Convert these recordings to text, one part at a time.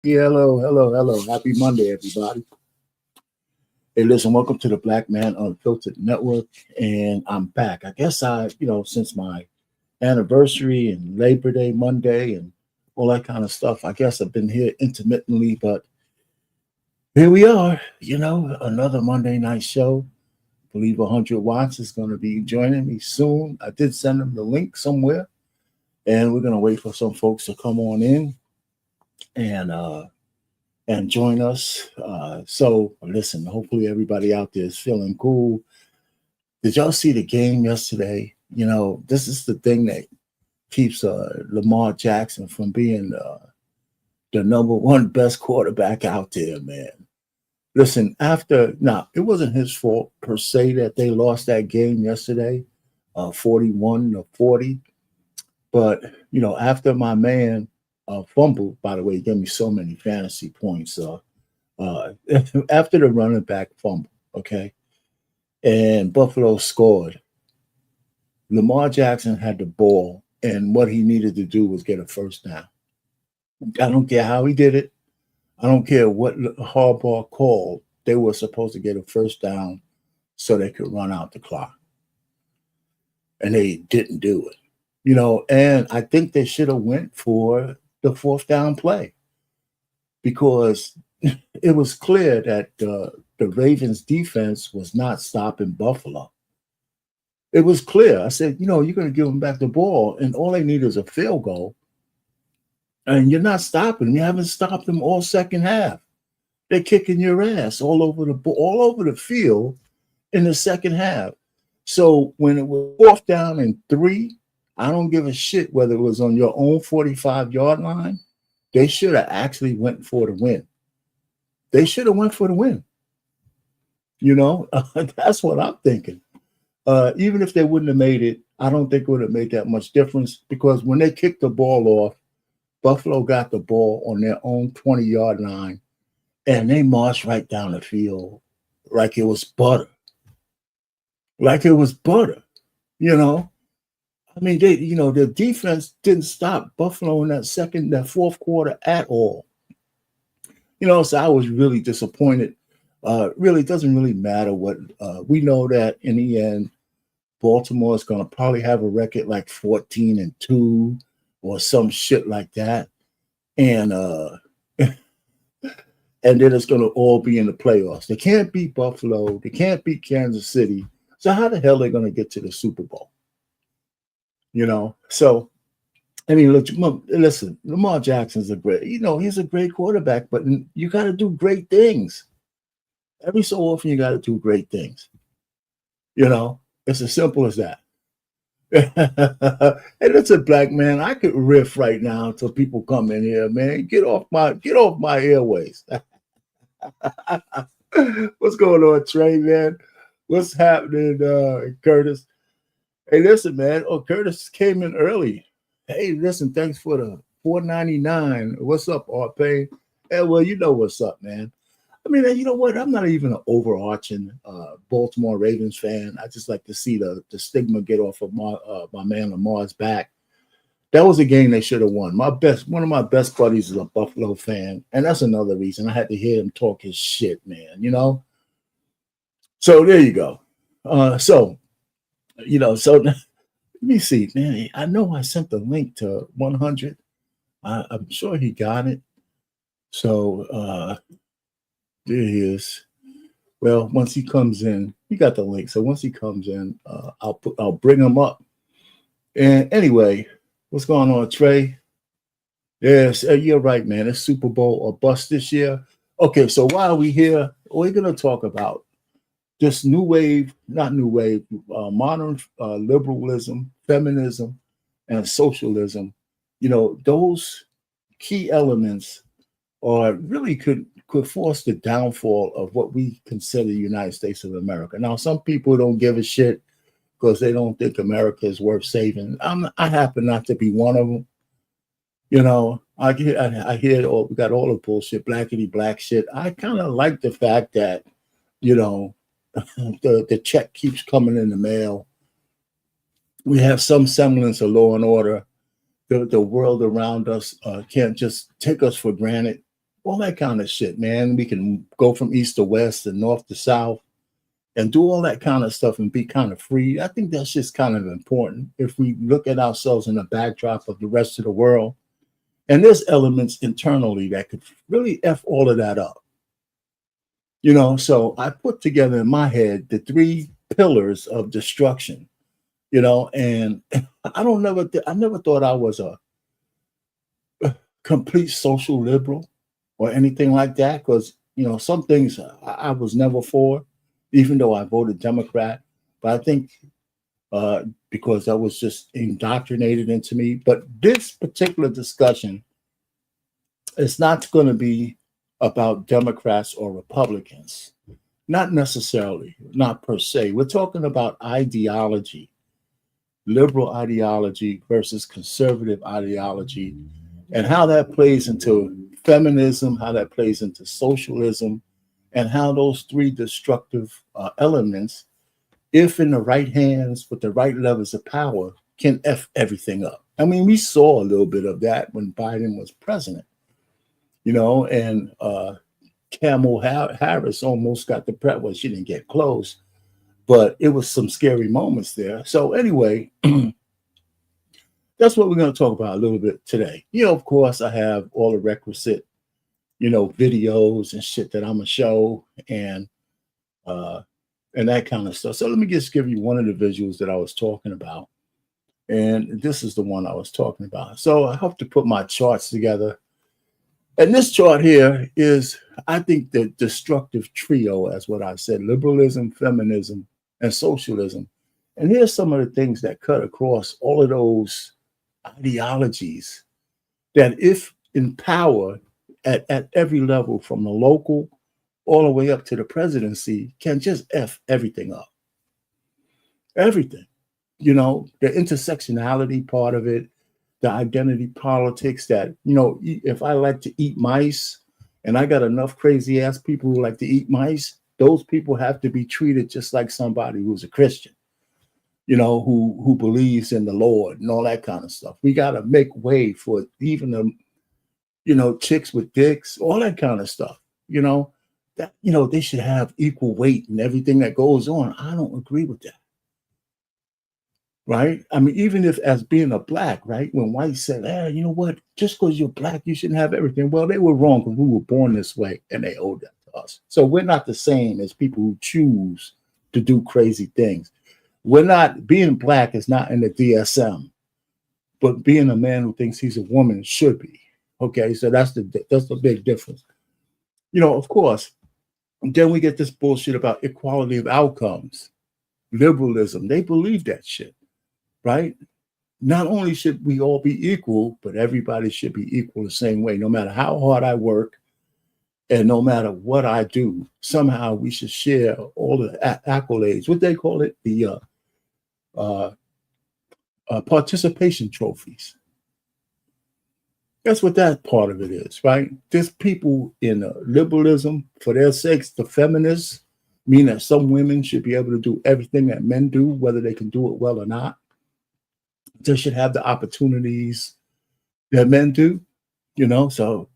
Yeah, hello, hello, hello. Happy Monday, everybody. Hey, listen, welcome to the Black Man Unfiltered Network. And I'm back. I guess since my anniversary and Labor Day Monday and all that kind of stuff, I guess I've been here intermittently, but here we are, another Monday night show. I believe 100 Watts is going to be joining me soon. I did send them the link somewhere, and we're going to wait for some folks to come on in and join us. So listen, hopefully everybody out there is feeling cool. Did y'all see the game yesterday? This is the thing that keeps Lamar Jackson from being the number one best quarterback out there, man. Listen, it wasn't his fault per se that they lost that game yesterday, 41-40. But, after my man fumbled, by the way, he gave me so many fantasy points. After the running back fumble, okay, and Buffalo scored, Lamar Jackson had the ball, and what he needed to do was get a first down. I don't care how he did it. I don't care what Harbaugh called. They were supposed to get a first down so they could run out the clock. And they didn't do it. And I think they should have went for the fourth down play because it was clear that the Ravens defense was not stopping Buffalo. It was clear. I said, you're going to give them back the ball, and all they need is a field goal. And you're not stopping them. You haven't stopped them all second half. They're kicking your ass all over the field in the second half. So when it was fourth down and 3, I don't give a shit whether it was on your own 45-yard line. They should have actually went for the win. They should have went for the win. That's what I'm thinking. Even if they wouldn't have made it, I don't think it would have made that much difference because when they kicked the ball off, Buffalo got the ball on their own 20-yard line, and they marched right down the field like it was butter. Like it was butter, I mean, the defense didn't stop Buffalo in that fourth quarter at all. So I was really disappointed. Really, it doesn't really matter what we know that in the end, Baltimore is going to probably have a record like 14-2 or some shit like that. And and then it's going to all be in the playoffs. They can't beat Buffalo. They can't beat Kansas City. So how the hell are they going to get to the Super Bowl? So, I mean, look, listen, Lamar Jackson's he's a great quarterback, but you got to do great things. Every so often, you got to do great things. It's as simple as that. And it's a black man. I could riff right now until people come in here, man. Get off my airways. What's going on, Trey, man? What's happening, Curtis? Hey, listen, man. Oh, Curtis came in early. Hey, listen, thanks for the $4.99. What's up, RP? Hey, well, you know what's up, man. I mean, you know what? I'm not even an overarching Baltimore Ravens fan. I just like to see the stigma get off of my man Lamar's back. That was a game they should have won. One of my best buddies is a Buffalo fan, and that's another reason I had to hear him talk his shit, man. So there you go. So let me see, man. I know I sent the link to 100. I'm sure he got it. So there he is. Well, once he comes in, he got the link. So once he comes in, I'll bring him up. And anyway, what's going on, Trey? Yes, you're right, man. It's Super Bowl or bust this year. Okay, so why are we here? We're going to talk about this modern liberalism, feminism, and socialism. Those key elements are really could force the downfall of what we consider the United States of America. Now, some people don't give a shit because they don't think America is worth saving. I happen not to be one of them. I hear we got all the bullshit, blackity black shit. I kind of like the fact that, the check keeps coming in the mail. We have some semblance of law and order. The world around us can't just take us for granted all that kind of shit, man. We can go from east to west and north to south and do all that kind of stuff and be kind of free. I think that's just kind of important if we look at ourselves in the backdrop of the rest of the world. And there's elements internally that could really F all of that up. So I put together in my head the three pillars of destruction, and I never thought I was a complete social liberal or anything like that, because, some things I was never for, even though I voted Democrat. But I think because that was just indoctrinated into me. But this particular discussion is not going to be about Democrats or Republicans. Not necessarily, not per se. We're talking about ideology, liberal ideology versus conservative ideology, and how that plays into feminism, how that plays into socialism, and how those three destructive elements, if in the right hands with the right levels of power, can F everything up. I mean, we saw a little bit of that when Biden was president, and Kamala Harris almost got the prep. Well, she didn't get close, but it was some scary moments there. So anyway, that's what we're going to talk about a little bit today. Of course, I have all the requisite, videos and shit that I'm gonna show and that kind of stuff. So let me just give you one of the visuals that I was talking about. And this is the one I was talking about. So I hope to put my charts together. And this chart here is, I think, the destructive trio, as what I said: liberalism, feminism, and socialism. And here's some of the things that cut across all of those ideologies that, if in power at every level, from the local all the way up to the presidency, can just F everything up. Everything. The intersectionality part of it, the identity politics that, if I like to eat mice and I got enough crazy ass people who like to eat mice, those people have to be treated just like somebody who's a Christian, who believes in the Lord and all that kind of stuff. We got to make way for even the, chicks with dicks, all that kind of stuff, that, they should have equal weight and everything that goes on. I don't agree with that. Right? I mean, even if as being a black, right? When whites said, you know what, just because you're black, you shouldn't have everything. Well, they were wrong, because we were born this way and they owed that to us. So we're not the same as people who choose to do crazy things. Being black is not in the DSM, but being a man who thinks he's a woman should be. Okay, so that's the big difference. Of course, then we get this bullshit about equality of outcomes. Liberalism, they believe that shit, right? Not only should we all be equal, but everybody should be equal the same way, no matter how hard I work and no matter what I do. Somehow we should share all the accolades, what they call it, the participation trophies. That's what that part of it is, right? There's people in liberalism, for their sakes, the feminists, mean that some women should be able to do everything that men do, whether they can do it well or not. They should have the opportunities that men do, so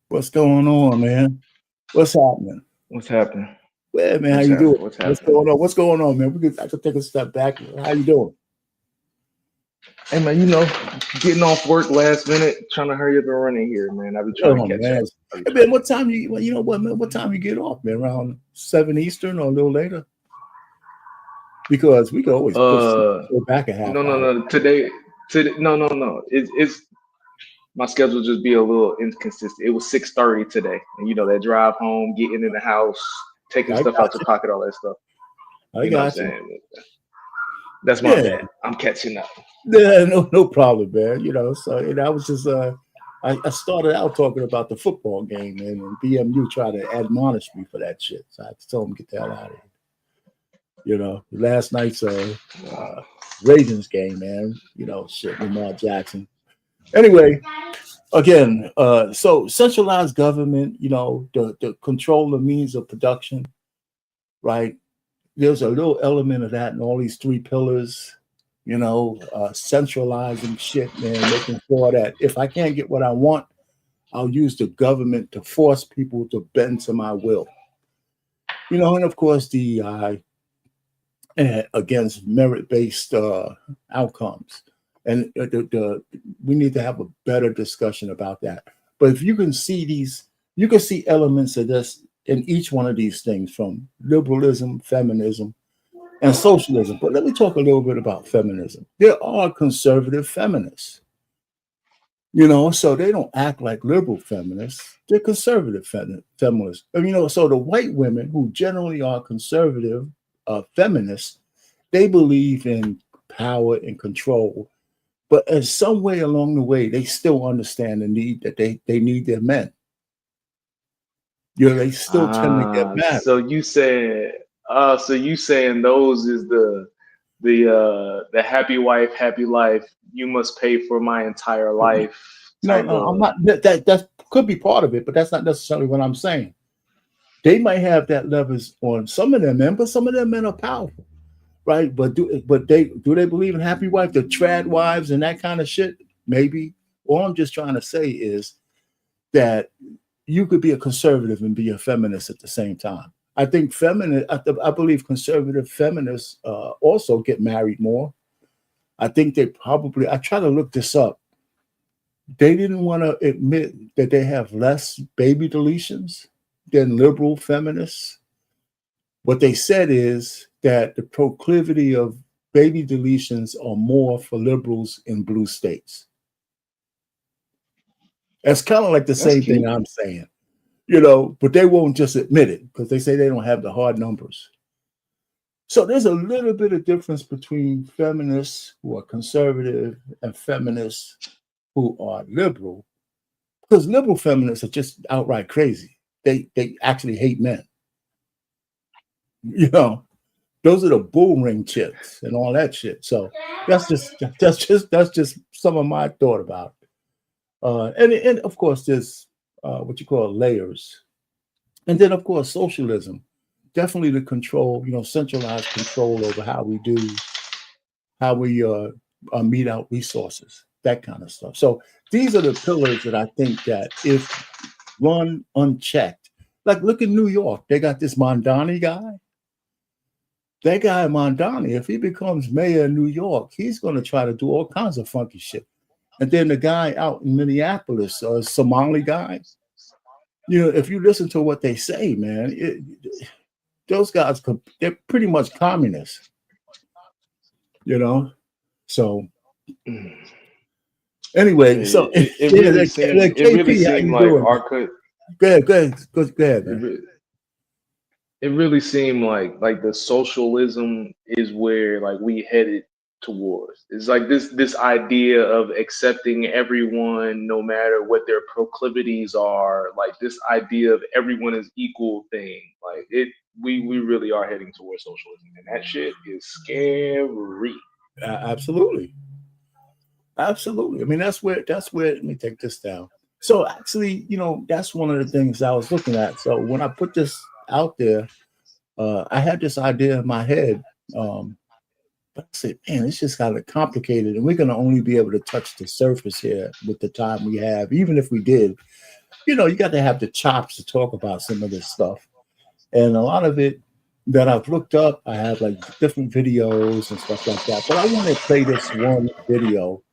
what's going on, man? What's happening? What's happening? Well, man, how you doing? What's going on? What's going on, man? I could take a step back. How you doing? Hey, man, getting off work last minute, trying to hurry up and run in here, man. I've been trying to catch up. Hey, man, what time what time you get off, man? Around 7 Eastern or a little later? Because we can always go back a half hour. No. Today, no. It's my schedule just be a little inconsistent. It was 6:30 today, and that drive home, getting in the house, taking stuff out your pocket, all that stuff. I got you. That's my bad. I'm catching up. Yeah, no problem, man. So I was just I started out talking about the football game, man, and BMU tried to admonish me for that shit. So I had to tell them, get the hell out of here. Last night's Ravens game, man. Shit, Lamar Jackson. Anyway, again, so centralized government, the control of means of production, right? There's a little element of that in all these three pillars, centralizing shit, man, making sure that if I can't get what I want, I'll use the government to force people to bend to my will. And of course, DEI against merit-based outcomes. And we need to have a better discussion about that. But if you can see you can see elements of this in each one of these things, from liberalism, feminism, and socialism. But let me talk a little bit about feminism. There are conservative feminists, so they don't act like liberal feminists. They're conservative feminists. So the white women, who generally are conservative feminists, they believe in power and control. But in some way along the way, they still understand the need that they need their men. They still tend to get mad. So you saying those is the happy wife, happy life. You must pay for my entire life. No, I'm not. That could be part of it, but that's not necessarily what I'm saying. They might have that leverage on some of their men, but some of their men are powerful, right? But do they believe in happy wife, the trad wives, and that kind of shit? Maybe. All I'm just trying to say is that you could be a conservative and be a feminist at the same time. I think I believe conservative feminists also get married more. I think I try to look this up. They didn't want to admit that they have less baby deletions than liberal feminists. What they said is that the proclivity of baby deletions are more for liberals in blue states. That's kind of like the same thing I'm saying, but they won't just admit it because they say they don't have the hard numbers. So there's a little bit of difference between feminists who are conservative and feminists who are liberal, because liberal feminists are just outright crazy. They actually hate men. Those are the bull ring chicks and all that shit. So that's just some of my thought about it. And of course, there's what you call layers, and then of course socialism, definitely the control, centralized control over how we mete out resources, that kind of stuff. So these are the pillars that I think that if run unchecked, like look at New York, they got this Mondani guy. That guy Mondani, if he becomes mayor of New York, he's going to try to do all kinds of funky shit. And then the guy out in Minneapolis, Somali guy, if you listen to what they say, man, those guys, they're pretty much communists, So anyway, so it really seemed like our Go ahead, man. It really seemed like the socialism is where like we headed towards. It's like this idea of accepting everyone no matter what their proclivities are, like this idea of everyone is equal thing. Like we really are heading towards socialism, and that shit is scary. Absolutely. I mean, that's where let me take this down. So actually, that's one of the things I was looking at. So when I put this out there, I had this idea in my head, but I said, man, it's just kind of complicated, and we're going to only be able to touch the surface here with the time we have. Even if we did, you got to have the chops to talk about some of this stuff. And a lot of it that I've looked up, I have like different videos and stuff like that. But I want to play this one video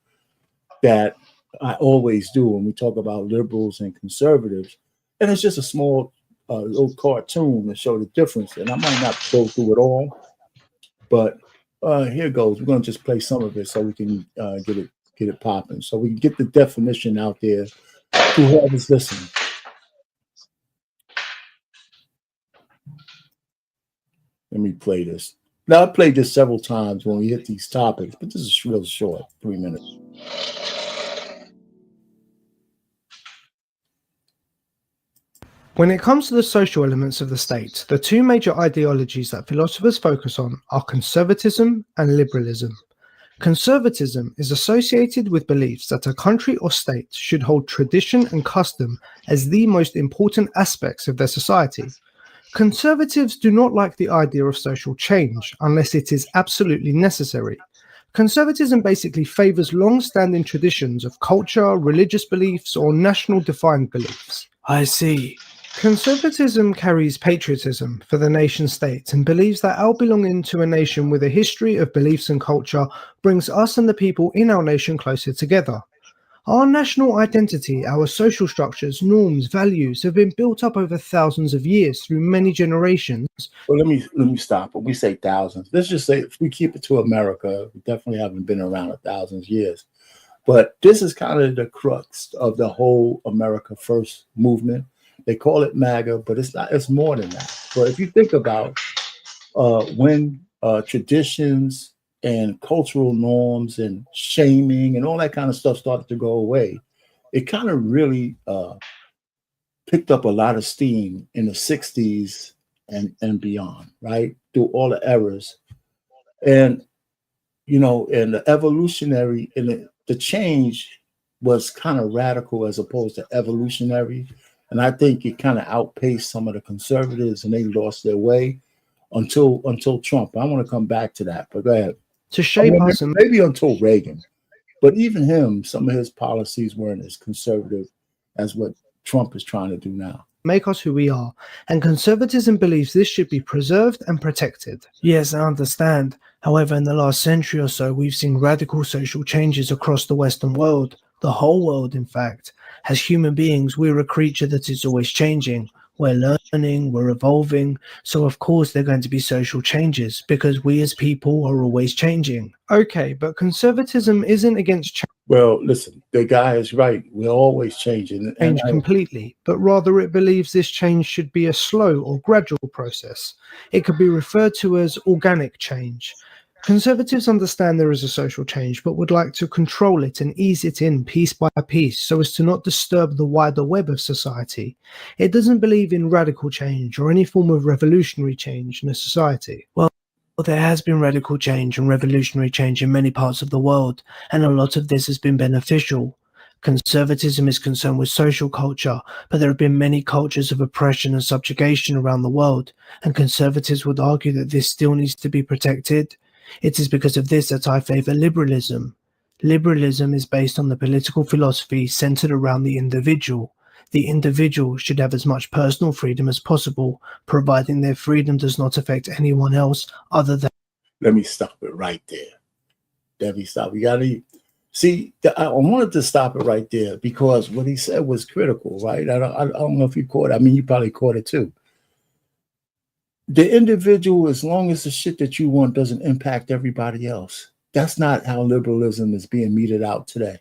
that I always do when we talk about liberals and conservatives. And it's just a small little cartoon to show the difference. And I might not go through it all, but here goes. We're going to just play some of it so we can get it popping, so we can get the definition out there to whoever's listening. Let me play this. Now, I've played this several times when we hit these topics, but this is real short, 3 minutes. When it comes to the social elements of the state, the two major ideologies that philosophers focus on are conservatism and liberalism. Conservatism is associated with beliefs that a country or state should hold tradition and custom as the most important aspects of their society. Conservatives do not like the idea of social change unless it is absolutely necessary. Conservatism basically favors long-standing traditions of culture, religious beliefs, or national defined beliefs. I see. Conservatism carries patriotism for the nation state and believes that our belonging to a nation with a history of beliefs and culture brings us and the people in our nation closer together. Our national identity, our social structures, norms, values have been built up over thousands of years through many generations. Well, let me stop. When we say thousands, let's just say if we keep it to America, we definitely haven't been around 1,000 years. But this is kind of the crux of the whole America First movement. They call it MAGA, but it's not. It's more than that. But if you think about when traditions and cultural norms and shaming and all that kind of stuff started to go away, it kind of really picked up a lot of steam in the 60s and beyond, right? Through all the eras. And, and the evolutionary and the change was kind of radical as opposed to evolutionary. And I think it kind of outpaced some of the conservatives and they lost their way until Trump. I want to come back to that, but go ahead. To shape us, and maybe until Reagan. But even him, some of his policies weren't as conservative as what Trump is trying to do now. Make us who we are, and conservatism believes this should be preserved and protected. Yes, I understand. However, in the last century or so, we've seen radical social changes across the Western world, the whole world, in fact. As human beings, we're a creature that is always changing. We're learning, we're evolving, so of course there are going to be social changes, because we as people are always changing. Okay, but conservatism isn't against change. Well, listen, the guy is right. We're always changing. Change completely, but rather it believes this change should be a slow or gradual process. It could be referred to as organic change. Conservatives understand there is a social change, but would like to control it and ease it in piece by piece so as to not disturb the wider web of society. It doesn't believe in radical change or any form of revolutionary change in a society. Well, there has been radical change and revolutionary change in many parts of the world, and a lot of this has been beneficial. Conservatism is concerned with social culture, but there have been many cultures of oppression and subjugation around the world, and conservatives would argue that this still needs to be protected. It is because of this that I favor liberalism. Liberalism is based on the political philosophy centered around the individual. The individual should have as much personal freedom as possible, providing their freedom does not affect anyone else other than... Let me stop it right there. Let me stop. You gotta see. I wanted to stop it right there because what he said was critical, right? I don't know if you caught it. I mean, you probably caught it too. The individual, as long as the shit that you want doesn't impact everybody else. That's not how liberalism is being meted out today.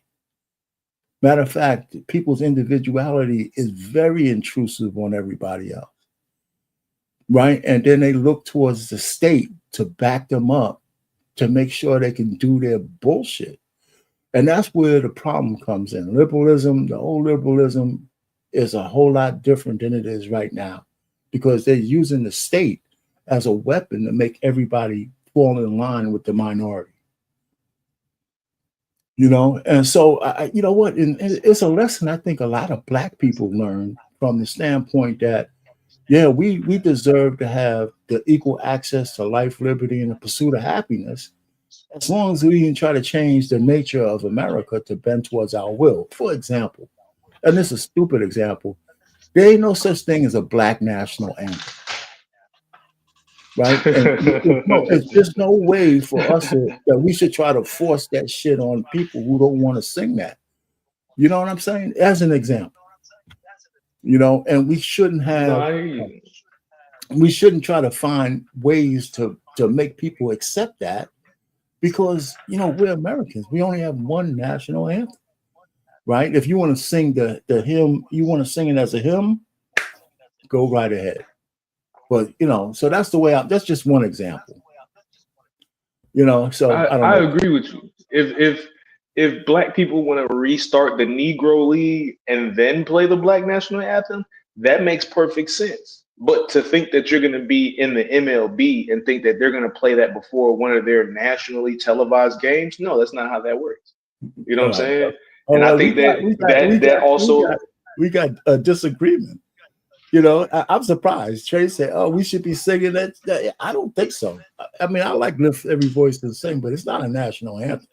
Matter of fact, people's individuality is very intrusive on everybody else, right? And then they look towards the state to back them up to make sure they can do their bullshit. And that's where the problem comes in. Liberalism, the old liberalism, is a whole lot different than it is right now, because they're using the state as a weapon to make everybody fall in line with the minority. And so, you know what, and it's a lesson I think a lot of Black people learn from the standpoint that, yeah, we deserve to have the equal access to life, liberty, and the pursuit of happiness, as long as we can try to change the nature of America to bend towards our will. For example, and this is a stupid example, there ain't no such thing as a Black national anthem, right? And it's just no way for us that we should try to force that shit on people who don't want to sing that. You know what I'm saying? As an example, and we shouldn't have, we shouldn't try to find ways to make people accept that, because, we're Americans. We only have one national anthem, right? If you want to sing the hymn, you want to sing it as a hymn, go right ahead. But, so that's the way that's just one example. So I agree with you. If Black people want to restart the Negro League and then play the Black national anthem, that makes perfect sense. But to think that you're going to be in the MLB and think that they're going to play that before one of their nationally televised games, no, that's not how that works. You know what I'm saying? And I think we got a disagreement. You know, I'm surprised. Trey said, "Oh, we should be singing that." I don't think so. I mean, I like lift every voice to sing, but it's not a national anthem.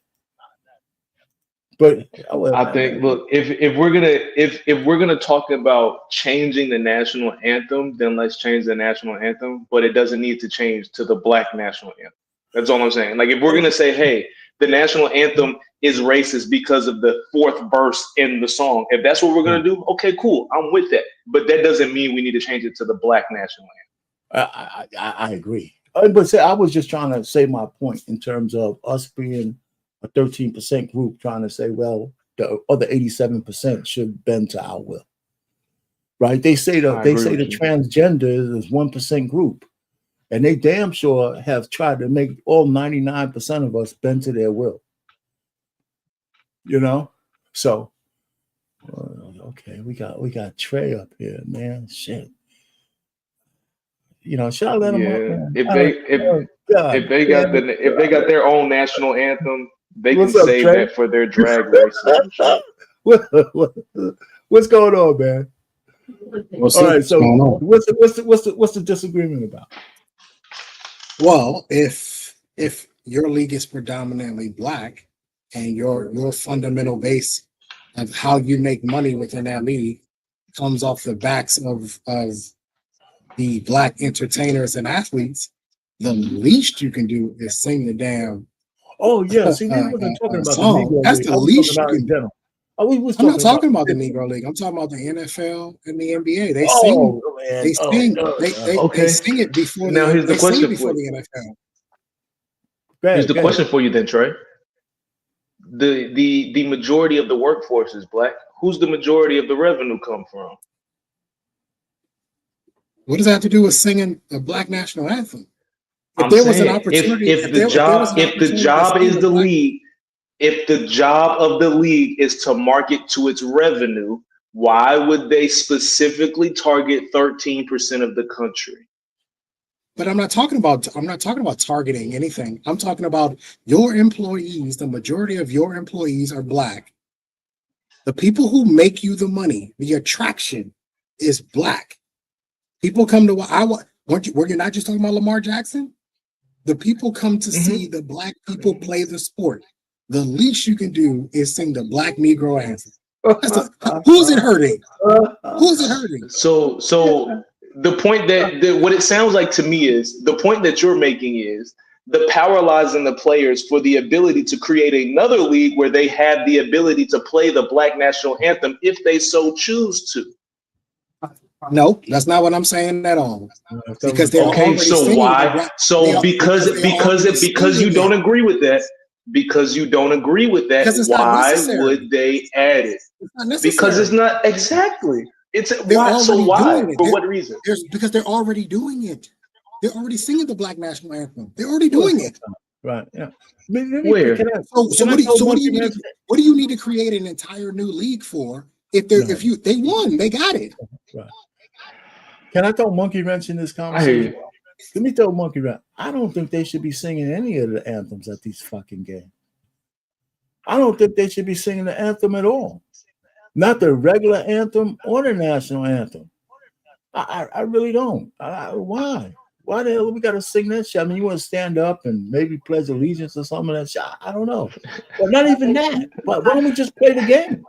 But I think, look, if we're gonna talk about changing the national anthem, then let's change the national anthem. But it doesn't need to change to the Black national anthem. That's all I'm saying. Like, if we're gonna say, hey, the national anthem is racist because of the fourth verse in the song, if that's what we're gonna do, okay, cool, I'm with that. But that doesn't mean we need to change it to the Black national anthem. I agree. But say, I was just trying to say my point in terms of us being a 13% group trying to say, well, the other 87% should bend to our will, right? They say the transgender is 1% group, and they damn sure have tried to make all 99% of us bend to their will. You know, so okay, we got Trey up here, man. Shit, you know, should I let them up? Man? If they got their own national anthem, they can save that for their drag races. What's going on, man? All right, so what's the disagreement about? Well, if your league is predominantly Black and your fundamental base of how you make money within that league comes off the backs of the Black entertainers and athletes, the least you can do is sing the damn. Oh yeah, see, we wasn't talking about song. the Negro That's League. the least you can do. I'm not talking about the Negro League. I'm talking about the NFL and the NBA. They sing. They sing it before. Now here's the question before the NFL. Here's the question for you then, Trey. The majority of the workforce is Black. Who's the majority of the revenue come from? What does that have to do with singing a Black national anthem? If the job of the league is to market to its revenue, why would they specifically target 13% of the country? But I'm not talking about targeting anything. I'm talking about your employees. The majority of your employees are Black. The people who make you the money, the attraction is Black. People come to were you not just talking about Lamar Jackson? The people come to see the Black people play the sport. The least you can do is sing the Black Negro anthem. Who's it hurting? Who's it hurting? So the point that what it sounds like to me is the point that you're making is the power lies in the players for the ability to create another league where they have the ability to play the Black national anthem if they so choose to. No, that's not what I'm saying at all. Because they're okay. So why? So because you don't agree with that. Because you don't agree with that, why would they add it? Because it's not exactly. It's why. So why? For what reason? Because they're already doing it. They're already singing the Black national anthem. They're already doing it. Right. Yeah. Where? So what do you need to create an entire new league for? If they won, they got it. Right. Can I throw Monkey Wrench in this conversation? Let me throw Monkey Wrench. I don't think they should be singing any of the anthems at these fucking games. I don't think they should be singing the anthem at all. Not the regular anthem or the national anthem. I really don't. Why? Why the hell we got to sing that shit? I mean, you want to stand up and maybe pledge allegiance or some of that shit? I don't know. But not even that. But why don't we just play the game?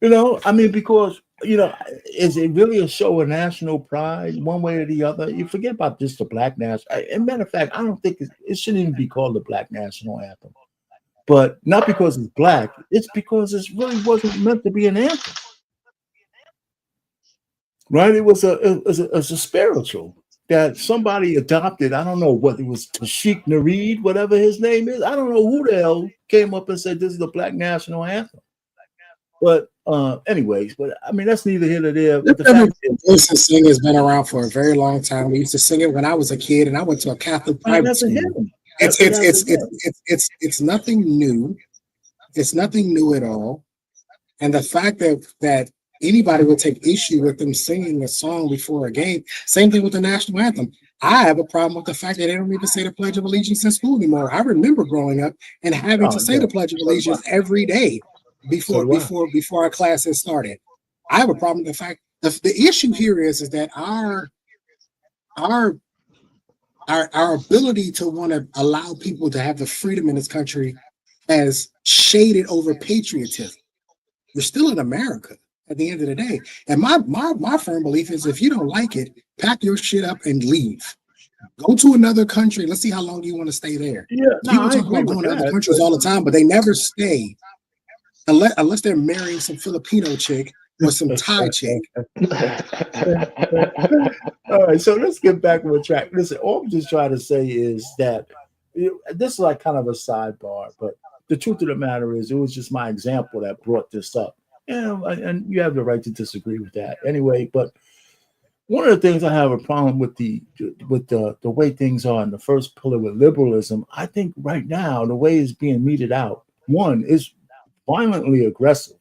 You know, I mean, because, you know, is it really a show of national pride one way or the other? You forget about just the Black national. As a matter of fact, I don't think it shouldn't even be called the Black national anthem. But not because it's Black, it's because it really wasn't meant to be an anthem. Right? It was a spiritual that somebody adopted. I don't know what it was, Tashik Nareed, whatever his name is. I don't know who the hell came up and said this is the Black national anthem. But anyways, but I mean that's neither here nor there. But the fact is, sing has been around for a very long time. We used to sing it when I was a kid, and I went to a Catholic private school. It's nothing new. It's nothing new at all. And the fact that anybody would take issue with them singing a song before a game, same thing with the national anthem. I have a problem with the fact that they don't even say the Pledge of Allegiance in school anymore. I remember growing up and having to say the Pledge of Allegiance every day before our classes started. I have a problem with the fact The issue here is that our ability to want to allow people to have the freedom in this country has shaded over patriotism. We're still in America at the end of the day. And my firm belief is if you don't like it, pack your shit up and leave. Go to another country. Let's see how long you want to stay there. Yeah, no, People I talk agree about with going to other that, countries but- all the time, but they never stay unless they're marrying some Filipino chick or some Thai chick. All right, so let's get back on track. Listen, all I'm just trying to say is that this is like kind of a sidebar, but the truth of the matter is, it was just my example that brought this up. And you have the right to disagree with that anyway. But one of the things I have a problem with the way things are in the first pillar with liberalism, I think right now the way it's being meted out, one is violently aggressive.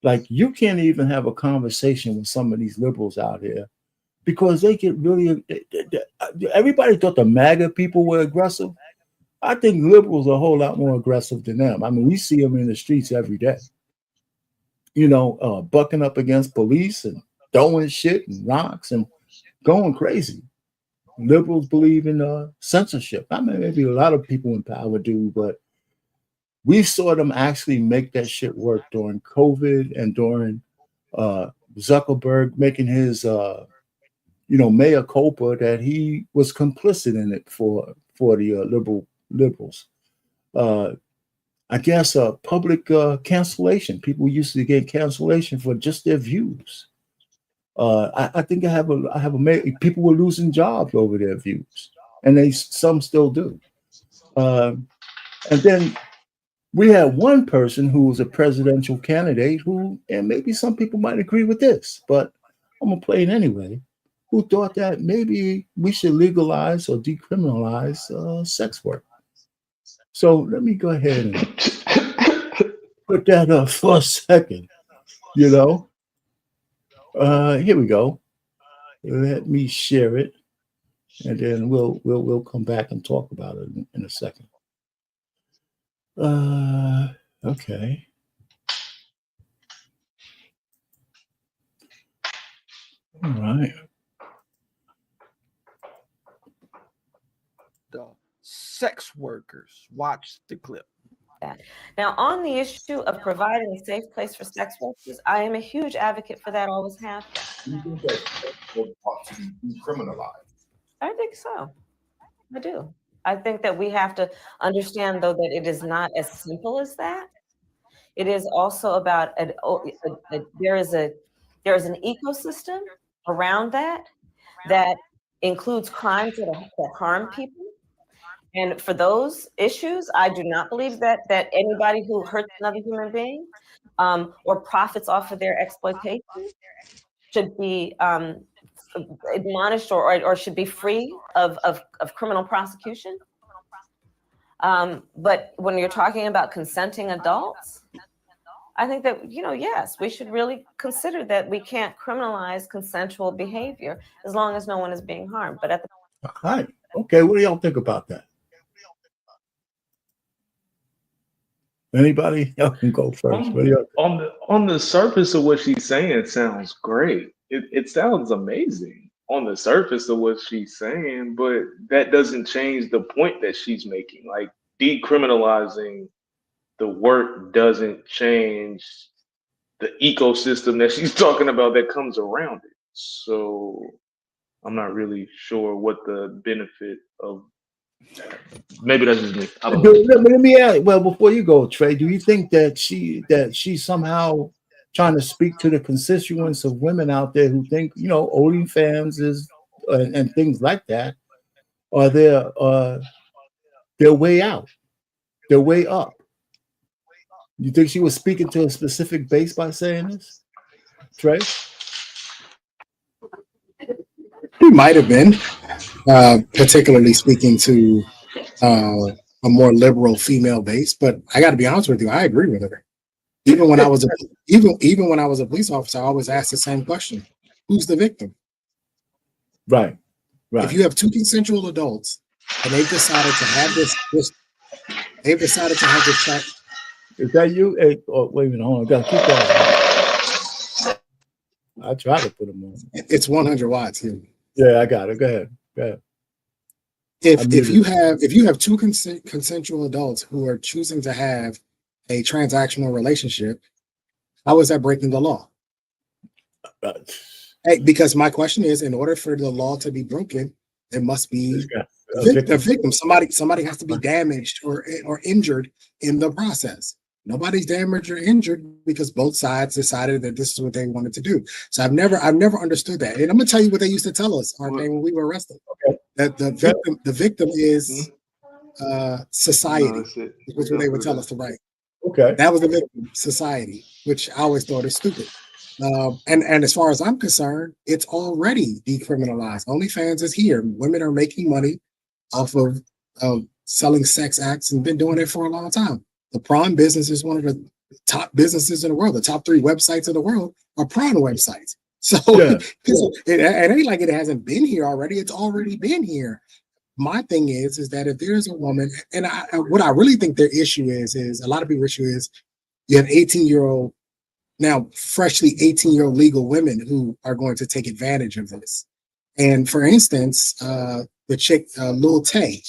Like you can't even have a conversation with some of these liberals out here because they get really. Everybody thought the MAGA people were aggressive. I think liberals are a whole lot more aggressive than them. I mean, we see them in the streets every day. You know, bucking up against police and throwing shit and rocks and going crazy. Liberals believe in censorship. I mean, maybe a lot of people in power do, but we saw them actually make that shit work during COVID and during Zuckerberg making his, mea culpa that he was complicit in it for the liberals. I guess public cancellation. People used to get cancellation for just their views. I think I have people were losing jobs over their views, and some still do. And then we had one person who was a presidential candidate who, and maybe some people might agree with this, but I'm gonna play it anyway, who thought that maybe we should legalize or decriminalize sex work. So let me go ahead and put that up for a second. Here we go. Let me share it, and then we'll come back and talk about it in a second. Okay. All right. The sex workers. Watch the clip. Now, on the issue of providing a safe place for sex workers, I am a huge advocate for that, always have been. You think that ought to be decriminalized? I think so. I do. I think that we have to understand, though, that it is not as simple as that. It is also about there is an ecosystem around that includes crimes that harm people. And for those issues, I do not believe that anybody who hurts another human being or profits off of their exploitation should be admonished or should be free of criminal prosecution. But when you're talking about consenting adults, I think that, yes, we should really consider that we can't criminalize consensual behavior as long as no one is being harmed. But All right. Okay. What do y'all think about that? Anybody? Y'all can go first. On the surface of what she's saying sounds great. It sounds amazing on the surface of what she's saying, but that doesn't change the point that she's making. Like decriminalizing the work doesn't change the ecosystem that she's talking about that comes around it. So I'm not really sure what the benefit of maybe that's just me. I don't know. Let me ask. Well, before you go, Trey, do you think that she's somehow trying to speak to the constituents of women out there who think OnlyFans is and things like that are their way out, their way up? You think she was speaking to a specific base by saying this, Trey? He might have been, particularly speaking to a more liberal female base. But I got to be honest with you, I agree with her. Even when I was a police officer, I always asked the same question: who's the victim? Right. If you have two consensual adults and they've decided to have this chat. Is that you? Hey, wait a minute, hold on. I gotta keep I try to put them on. It's 100 watts here. Yeah, I got it. Go ahead. Go ahead. If you have two consensual adults who are choosing to have a transactional relationship, how is that breaking the law? Hey, because my question is, in order for the law to be broken, there must be a victim. Somebody has to be damaged or injured in the process. Nobody's damaged or injured because both sides decided that this is what they wanted to do. So I've never understood that. And I'm gonna tell you what they used to tell us, RK, when we were arrested. Okay. That the victim is society, which they would tell us to write. Okay. That was the victim, society, which I always thought is stupid. And as far as I'm concerned, it's already decriminalized. OnlyFans is here. Women are making money off of selling sex acts and been doing it for a long time. The prawn business is one of the top businesses in the world. The top 3 websites in the world are prawn websites. So it ain't like it hasn't been here already. It's already been here. My thing is that if there's a woman, and what I really think their issue is a lot of people's issue is you have 18-year-old, now freshly 18-year-old legal women who are going to take advantage of this. And for instance, the chick, Lil Tay,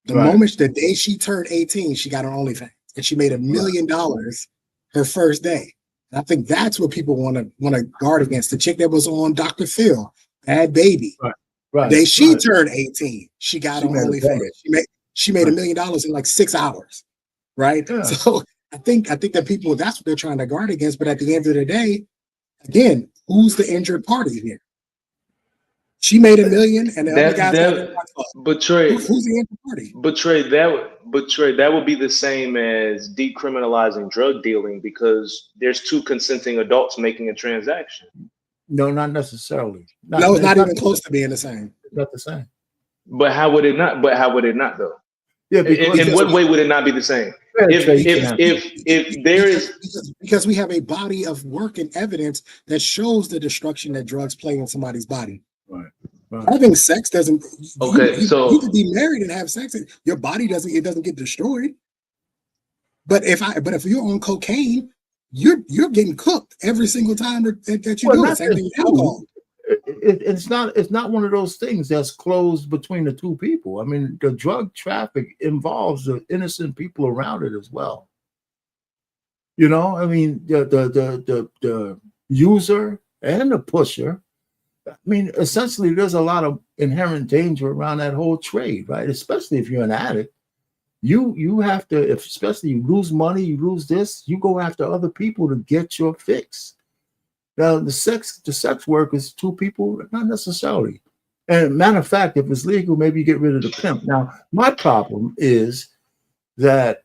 the day she turned 18, she got on OnlyFans and she made $1 million her first day. And I think that's what people want to guard against. The chick that was on Dr. Phil, Bad Baby. The day she turned 18, she got on OnlyFans. She made $1 million in like 6 hours. Right. Yeah. So I think that people, that's what they're trying to guard against. But at the end of the day, again, who's the injured party here? She made $1 million, and the other guys but Trey, who's the injured party? But Trey, that would be the same as decriminalizing drug dealing because there's 2 consenting adults making a transaction. No, not necessarily. No, it's not even close to being the same. It's not the same. But how would it not? though? Yeah, in what way would it not be the same? If there is because we have a body of work and evidence that shows the destruction that drugs play in somebody's body. Right. Having sex doesn't. Okay, so you could be married and have sex, and your body doesn't get destroyed. But if you're on cocaine, you're getting cooked every single time that you do it. Same thing with alcohol. It's not one of those things that's closed between the 2 people. I mean, the drug traffic involves the innocent people around it as well. You know, I mean, the user and the pusher. I mean, essentially, there's a lot of inherent danger around that whole trade, right? Especially if you're an addict. You have to, especially you lose money, you lose this, you go after other people to get your fix. Now, the sex workers, 2 people, not necessarily. And matter of fact, if it's legal, maybe you get rid of the pimp. Now, my problem is that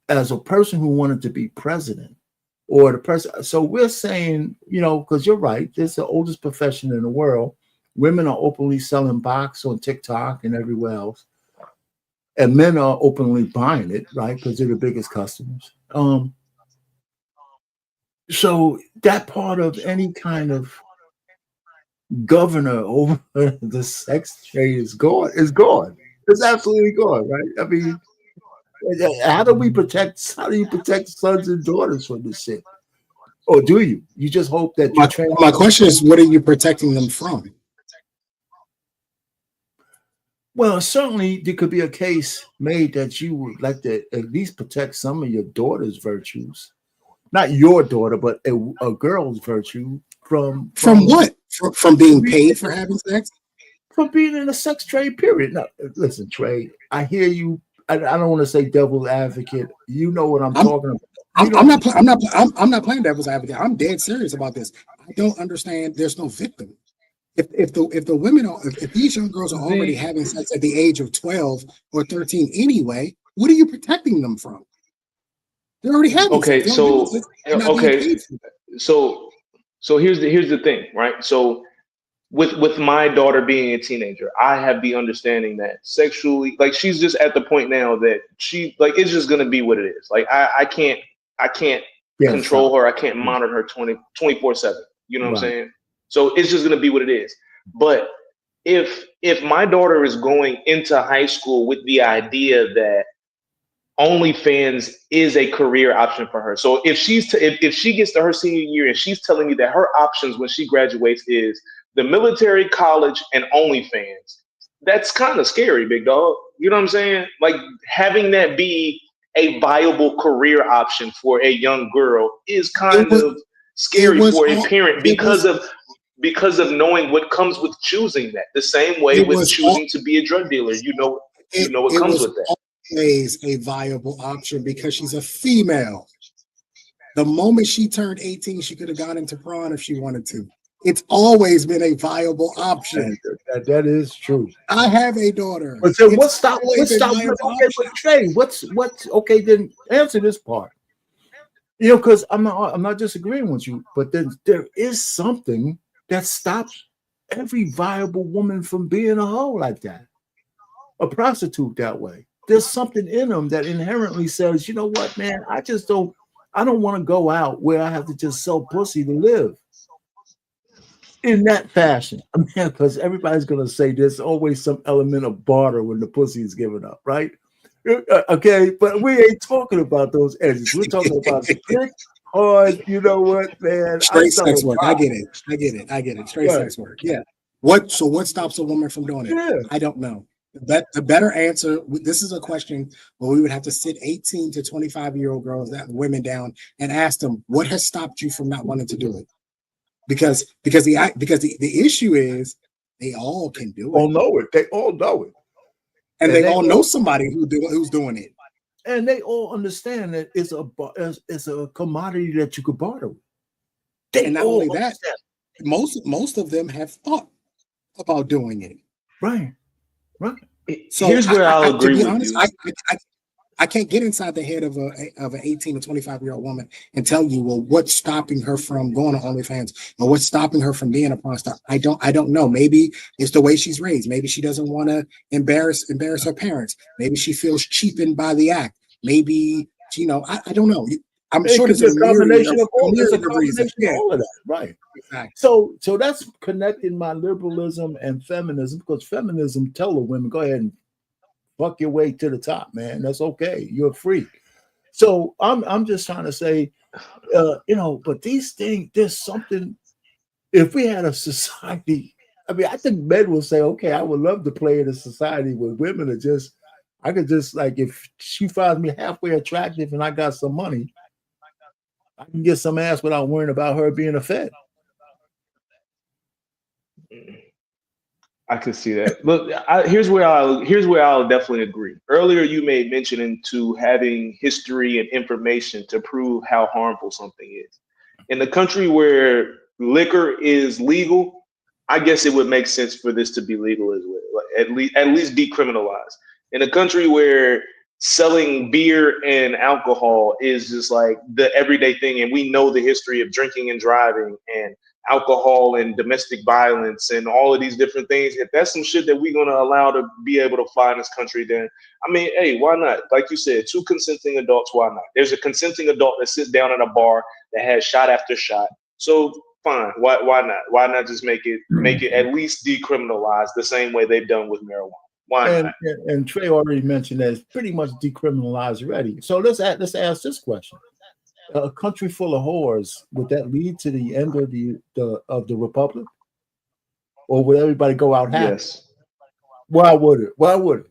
as a person who wanted to be president, or the person, so we're saying, you know, because you're right, this is the oldest profession in the world. Women are openly selling box on TikTok and everywhere else. And men are openly buying it, right? Because they're the biggest customers. So that part of any kind of governor over the sex trade is gone. It's absolutely gone, right? I mean, how do you protect sons and daughters from this shit? Or do you? You just hope that my question is, what are you protecting them from? Well, certainly there could be a case made that you would like to at least protect some of your daughter's virtues. Not your daughter, but a girl's virtue from what? From being paid for having sex? From being in a sex trade, period. No, listen, Trey, I hear you. I don't want to say devil's advocate. You know what I'm talking about. I'm not playing devil's advocate. I'm dead serious about this. I don't understand. There's no victim. If the women are, if these young girls are already having sex at the age of 12 or 13 anyway, what are you protecting them from? They're already having sex. So here's the thing, right? So with my daughter being a teenager, I have the understanding that sexually, like, she's just at the point now that she, like, it's just gonna be what it is. Like, I can't control her. I can't monitor her 24/7. You know what I'm saying? So it's just gonna be what it is. But if my daughter is going into high school with the idea that OnlyFans is a career option for her. So if if she gets to her senior year and she's telling me that her options when she graduates is the military, college, and OnlyFans, that's kind of scary, big dog. You know what I'm saying? Like having that be a viable career option for a young girl is kind of scary for a parent because of knowing what comes with choosing that. The same way with choosing to be a drug dealer, you know what comes with that. Always a viable option because she's a female. The moment she turned 18, she could have gone into prom if she wanted to. It's always been a viable option. That is true. I have a daughter. But so what stopped? Okay, but Trey, what's okay? Then answer this part. You know, because I'm not disagreeing with you, but then there is something that stops every viable woman from being a hoe like that, a prostitute that way. There's something in them that inherently says, you know what, man, I don't want to go out where I have to just sell pussy to live in that fashion. I mean, because everybody's going to say there's always some element of barter when the pussy is given up, right? Okay, but we ain't talking about those edges. We're talking about the quick, hard, you know what, man? Straight sex work. I get it. Straight sex work. Yeah. What stops a woman from doing it? Yeah. I don't know. The better answer, this is a question where we would have to sit 18 to 25-year-old girls, women down, and ask them, what has stopped you from not wanting to do it? Because the issue is they all can do it. All know it. They all know it. And they all know somebody who's doing it. And they all understand that it's a commodity that you could barter with. And not only that, most of them have thought about doing it. Right. So here's where I'll agree with honest, you. I can't get inside the head of an 18 or 25-year-old woman and tell you, well, what's stopping her from going to OnlyFans or what's stopping her from being a porn star. I don't know. Maybe it's the way she's raised. Maybe she doesn't want to embarrass her parents. Maybe she feels cheapened by the act. Maybe, I don't know. I'm sure there's a combination of all of that, right? Exactly. So that's connecting my liberalism and feminism, because feminism tell the women, go ahead and fuck your way to the top, man. That's okay. You're a freak. So I'm just trying to say, but these things, there's something. If we had a society, I mean, I think men will say, okay, I would love to play in a society where women are just, I could just, like, if she finds me halfway attractive and I got some money, I can get some ass without worrying about her being a fed. I can see that. Look, here's where I'll definitely agree. Earlier, you made mention into having history and information to prove how harmful something is. In the country where liquor is legal, I guess it would make sense for this to be legal as well, like at least decriminalized. In a country where selling beer and alcohol is just like the everyday thing, and we know the history of drinking and driving and alcohol and domestic violence and all of these different things, if that's some shit that we're going to allow to be able to fly in this country, then I mean, hey, why not? Like you said, 2 consenting adults, why not? There's a consenting adult that sits down in a bar that has shot after shot, so fine. Why not? Why not just make it at least decriminalized the same way they've done with marijuana? Why not? And Trey already mentioned that it's pretty much decriminalized already. So let's ask this question: a country full of whores, would that lead to the end of the republic, or would everybody go out happy? Yes. Why would it? Why would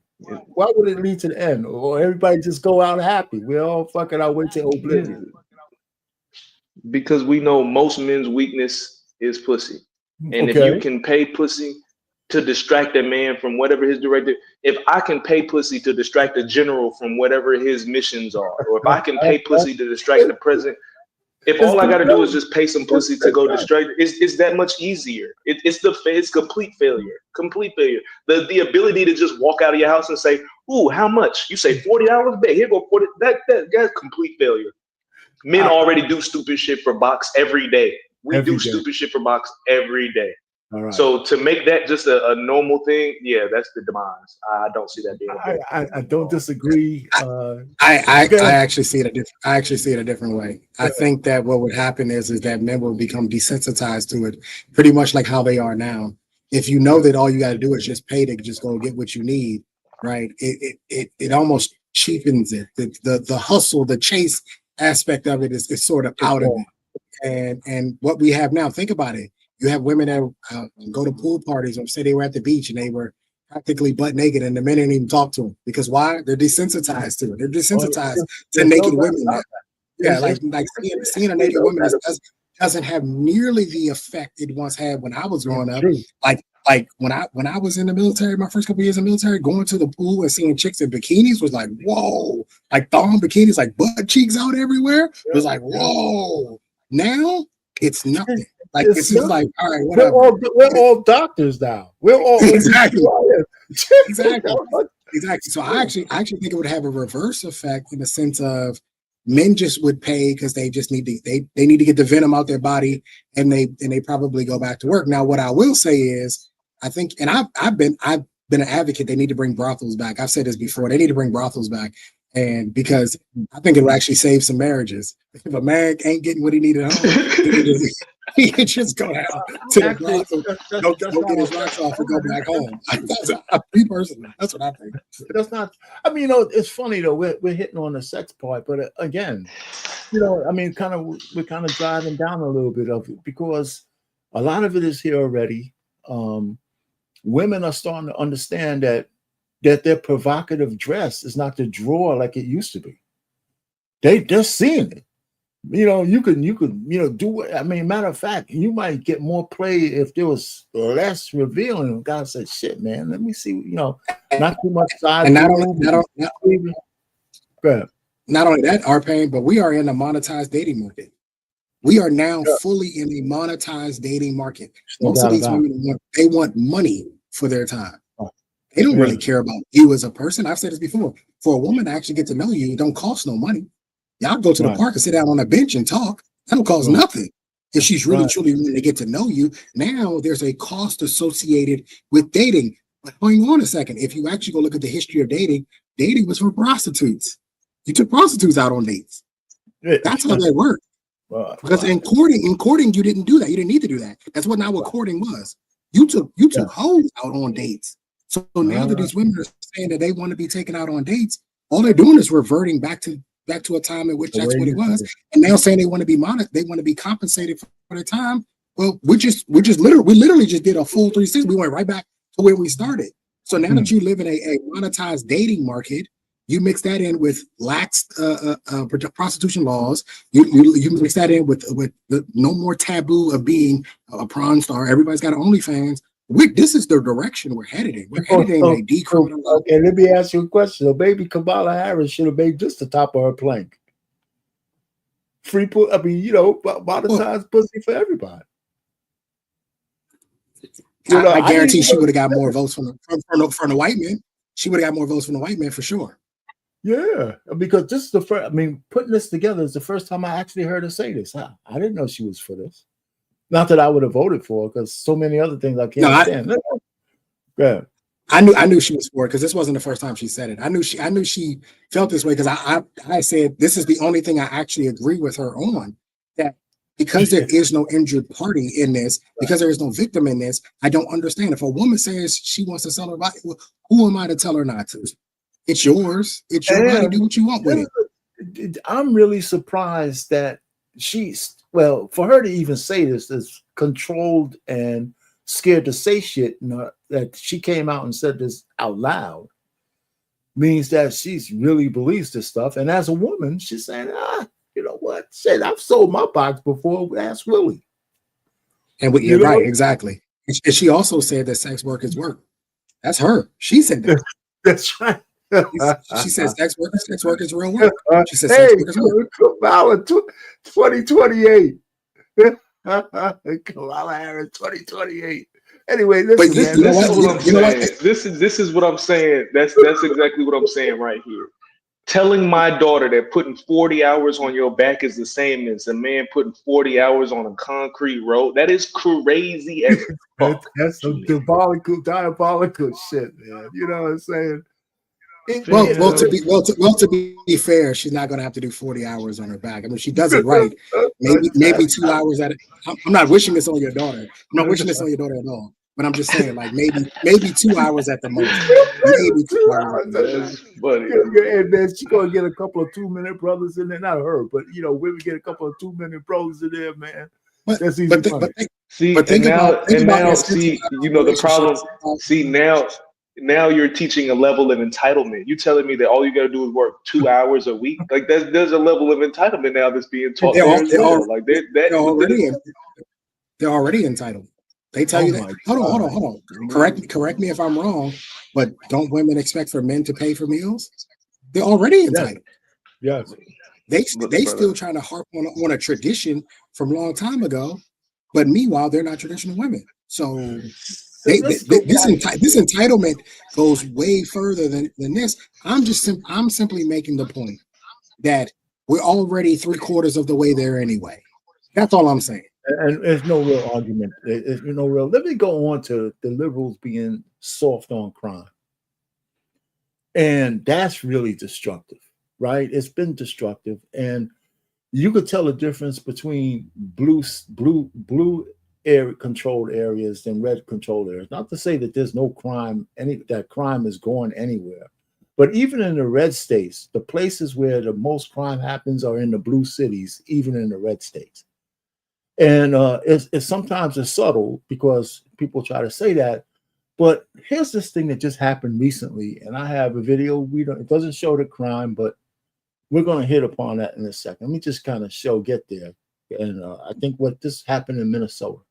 it lead to the end, or everybody just go out happy? We're all fucking our way to oblivion. Because we know most men's weakness is pussy, and if you can pay pussy to distract a man from whatever his directive, if I can pay pussy to distract a general from whatever his missions are, or if I can pay pussy to distract the president, if all I got to do is just pay some pussy to go distract, it's that much easier. It's complete failure. The ability to just walk out of your house and say, "Ooh, how much?" You say $40, bet here go $40. That's complete failure. Men already do stupid shit for box every day. We do stupid shit for box every day. All right. So to make that just a normal thing, yeah, that's the demise. I don't see that being. I don't disagree. I actually see it a different way. I think that what would happen is that men will become desensitized to it, pretty much like how they are now. If you know that all you got to do is just pay to just go get what you need, right? It almost cheapens it. The hustle, the chase aspect of it is sort of out of it. And what we have now, think about it. You have women that go to pool parties or say they were at the beach and they were practically butt naked and the men didn't even talk to them because why? They're desensitized to it. They're desensitized to naked women now. Yeah, like seeing a naked woman doesn't have nearly the effect it once had when I was growing up. Like when I was in the military, my first couple of years in the military, going to the pool and seeing chicks in bikinis was like, whoa, like thong bikinis, like butt cheeks out everywhere. It was like, whoa. Now it's nothing. Like it's just like, all right, whatever. We're all doctors now. We're all exactly. So I actually think it would have a reverse effect in the sense of men just would pay because they just need to they need to get the venom out their body and they probably go back to work. Now, what I will say is I think, and I've been an advocate, they need to bring brothels back. I've said this before, they need to bring brothels back. And because I think it will actually save some marriages. If a man ain't getting what he needed at home, he can just go out to the brothel, go get his rocks off and go back home. Me personally, that's what I think. That's not, I mean, it's funny though, we're hitting on the sex part, but again, I mean, we're kind of driving down a little bit of it because a lot of it is here already. Women are starting to understand that their provocative dress is not the draw like it used to be. They're seeing it. You can do it. I mean, matter of fact, you might get more play if there was less revealing. God said, shit, man, let me see, not too much size. And not only that, our pain, but we are in a monetized dating market. We are now fully in a monetized dating market. Most of these women, they want money for their time. They don't really care about you as a person. I've said this before. For a woman to actually get to know you, it don't cost no money. Y'all go to the park and sit down on a bench and talk. That don't cost nothing. If she's really truly wanting to get to know you, now there's a cost associated with dating. But hang on a second. If you actually go look at the history of dating was for prostitutes. You took prostitutes out on dates. That's how that worked. Because in courting, you didn't do that. You didn't need to do that. That's what courting was. You took hoes out on dates. So now that these women are saying that they want to be taken out on dates, all they're doing is reverting back to a time in which that's what it was, and now saying they want to be compensated for their time. Well, we literally just did a full 360. We went right back to where we started. So now that you live in a monetized dating market, you mix that in with lax prostitution laws. You mix that in with the no more taboo of being a porn star. Everybody's got OnlyFans. This is the direction we're headed in. We're headed in a decriminalization. Okay, let me ask you a question. So maybe Kamala Harris should have made just the top of her plank. Free pussy, monetized pussy for everybody. I guarantee she would have got more votes from the white men. She would have got more votes from the white men for sure. Yeah, because this is the first. I mean, putting this together is the first time I actually heard her say this. I didn't know she was for this. Not that I would have voted for, because so many other things I can't stand. Go ahead. I knew she was for it because this wasn't the first time she said it. I knew she felt this way because I said this is the only thing I actually agree with her on, that because there is no injured party in this, because there is no victim in this, I don't understand. If a woman says she wants to sell her body, who am I to tell her not to? It's yours. It's your body. Do what you want with it. I'm really surprised that for her to even say this is controlled and scared to say shit, that she came out and said this out loud means that she's really believes this stuff. And as a woman, she's saying, you know what? Shit, I've sold my box before. Ask Willie. And you're right, exactly. And she also said that sex work is work. That's her. She said that. That's right. She says sex work is real work. She says sex work is work. Kamala 2028. Kamala Harris 2028. Anyway, listen, this is what I'm saying. That's exactly what I'm saying right here. Telling my daughter that putting 40 hours on your back is the same as a man putting 40 hours on a concrete road. That is crazy as fuck. That's some diabolical shit, man. You know what I'm saying? To be fair, she's not going to have to do 40 hours on her back. I mean, she does it right. Maybe 2 hours at it. I'm not wishing this on your daughter. I'm not wishing this on your daughter at all. But I'm just saying, like maybe 2 hours at the most. Maybe 2 hours at the most. That's funny. And then she gonna get a couple of 2-minute brothers in there. Not her, but women get a couple of 2-minute bros in there, man. But That's easy but, money. See, but think and about now, incentive see, the problem. See, now you're teaching a level of entitlement. You telling me that all you got to do is work 2 hours a week? Like there's a level of entitlement now that's being taught there as well. Like they're already entitled. They tell you that. Hold on. Correct me if I'm wrong, but don't women expect for men to pay for meals? They're already entitled. Yes. They still trying to harp on a tradition from a long time ago, but meanwhile they're not traditional women. So this entitlement goes way further than this. I'm simply making the point that we're already 3/4 of the way there anyway. That's all I'm saying. And there's no real argument. There's no real. Let me go on to the liberals being soft on crime, and that's really destructive, right? It's been destructive, and you could tell the difference between blue area controlled areas and red controlled areas. Not to say that there's no crime, that crime is going anywhere, but even in the red states, the places where the most crime happens are in the blue cities, even in the red states. And it's sometimes it's subtle because people try to say that. But here's this thing that just happened recently, and I have a video. It doesn't show the crime, but we're going to hit upon that in a second. Let me just kind of get there. And I think what this happened in Minnesota.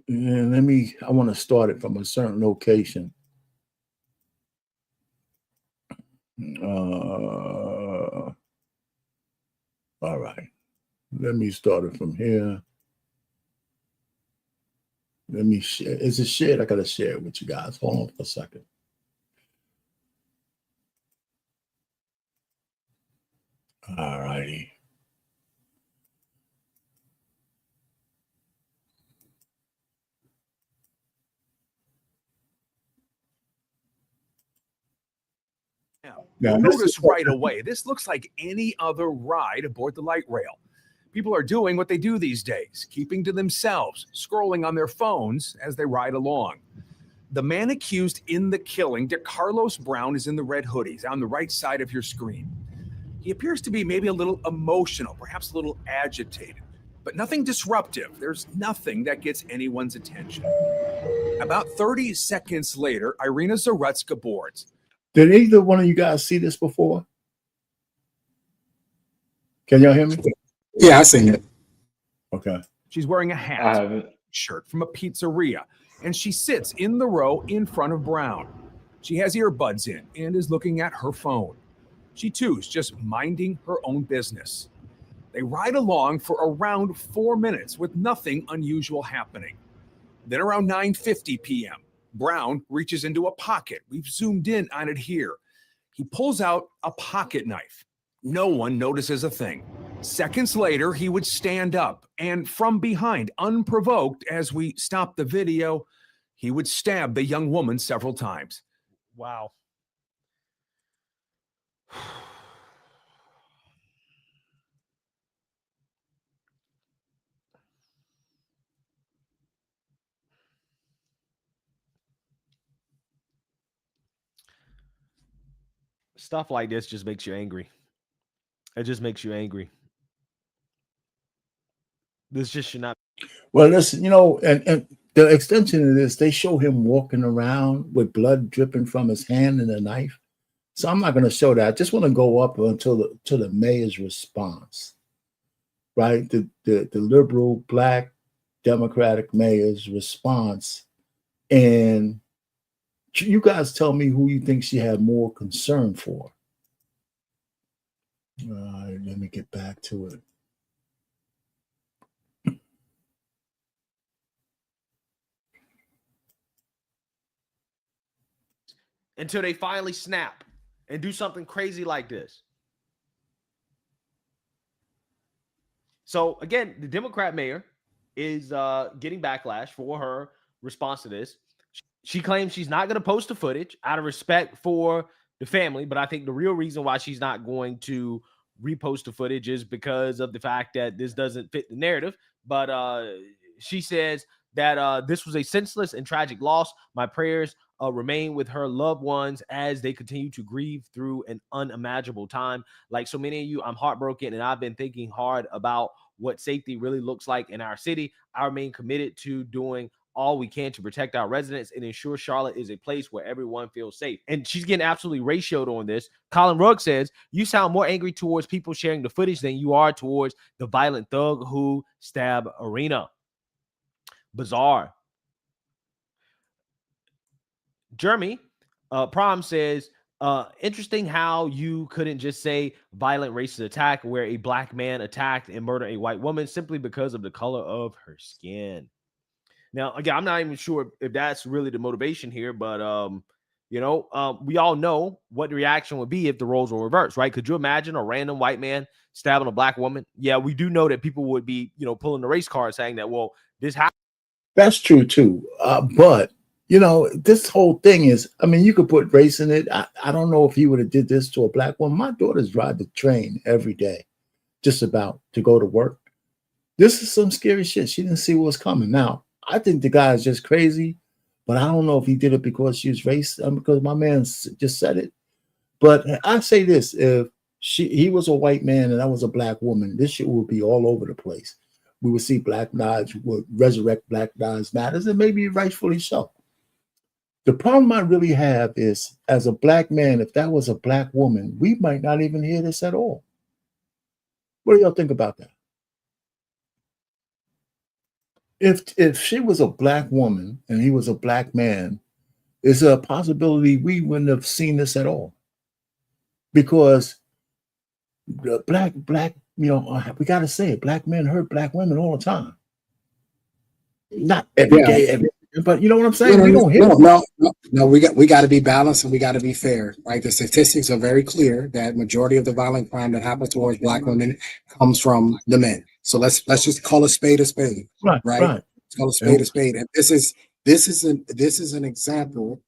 And I want to start it from a certain location. All right. Let me start it from here. Let me share. Is it shared? I got to share it with you guys. Hold on for a second. All righty. You'll notice right away, this looks like any other ride aboard the light rail. People are doing what they do these days, keeping to themselves, scrolling on their phones as they ride along. The man accused in the killing, DeCarlos Brown, is in the red hoodies on the right side of your screen. He appears to be maybe a little emotional, perhaps a little agitated, but nothing disruptive. There's nothing that gets anyone's attention. About 30 seconds later, Irina Zarutska boards. Did either one of you guys see this before? Can y'all hear me? Yeah, I seen it. Okay. She's wearing a hat, shirt from a pizzeria, and she sits in the row in front of Brown. She has earbuds in and is looking at her phone. She too is just minding her own business. They ride along for around 4 minutes with nothing unusual happening. Then around 9:50 p.m., Brown reaches into a pocket. We've zoomed in on it here. He pulls out a pocket knife. No one notices a thing. Seconds later, he would stand up, and from behind, unprovoked, as we stop the video, he would stab the young woman several times. Wow. Stuff like this just makes you angry. It just makes you angry. This just should not. Well, listen, and the extension of this, they show him walking around with blood dripping from his hand and a knife. So I'm not going to show that. I just want to go up until the mayor's response, right? The liberal black Democratic mayor's response. And you guys tell me who you think she had more concern for. All right, let me get back to it. Until they finally snap and do something crazy like this. So again, the Democrat mayor is getting backlash for her response to this. She claims she's not going to post the footage out of respect for the family, but I think the real reason why she's not going to repost the footage is because of the fact that this doesn't fit the narrative. But she says that this was a senseless and tragic loss. My prayers remain with her loved ones as they continue to grieve through an unimaginable time. Like so many of you, I'm heartbroken, and I've been thinking hard about what safety really looks like in our city. I remain committed to doing all we can to protect our residents and ensure Charlotte is a place where everyone feels safe. And she's getting absolutely ratioed on this. Colin Rugg says, you sound more angry towards people sharing the footage than you are towards the violent thug who stabbed Arena. Bizarre. Jeremy Prom says, interesting how you couldn't just say violent racist attack where a black man attacked and murdered a white woman simply because of the color of her skin. Now, again, I'm not even sure if that's really the motivation here, but we all know what the reaction would be if the roles were reversed, right? Could you imagine a random white man stabbing a black woman? Yeah, we do know that people would be, pulling the race card saying that, well, this happened. That's true too. But this whole thing is, I mean, you could put race in it. I don't know if he would have did this to a black woman. My daughters ride the train every day, just about to go to work. This is some scary shit. She didn't see what was coming. Now, I think the guy is just crazy, but I don't know if he did it because she was racist, because my man just said it. But I say this, if he was a white man and I was a black woman, this shit would be all over the place. We would see Black Lives, would resurrect Black Lives Matters, and maybe rightfully so. The problem I really have is, as a black man, if that was a black woman, we might not even hear this at all. What do y'all think about that? If she was a black woman and he was a black man, is there a possibility we wouldn't have seen this at all? Because the black, we got to say it, black men hurt black women all the time. Not every day, but you know what I'm saying? We don't hear no, we got to be balanced and we got to be fair, right? The statistics are very clear that majority of the violent crime that happens towards black women comes from the men. So let's just call a spade a spade, right? Let's call a spade a spade. And this is an example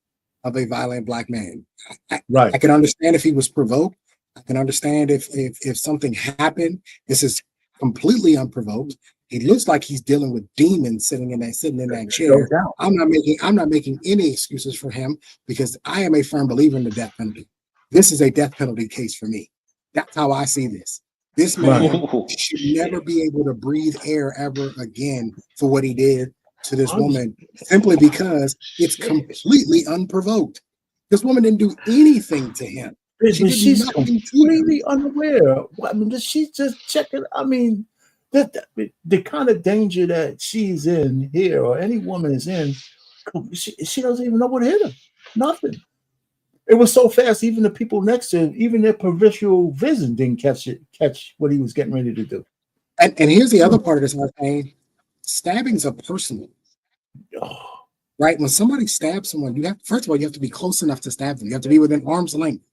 of a violent black man. I can understand if he was provoked. I can understand if something happened. This is completely unprovoked. He looks like he's dealing with demons sitting in that chair. I'm not making any excuses for him, because I am a firm believer in the death penalty. This is a death penalty case for me. That's how I see this. This man should never be able to breathe air ever again for what he did to this woman, simply because it's completely unprovoked. This woman didn't do anything to him. She's completely unaware. I mean, she's just checking. I mean, the kind of danger that she's in here, or any woman is in, she doesn't even know what hit her. Nothing. It was so fast, even the people next to him, even their peripheral vision didn't catch what he was getting ready to do. And here's the other part of this, Martin. Stabbings are personal. Right? When somebody stabs someone, first of all, you have to be close enough to stab them. You have to be within arm's length.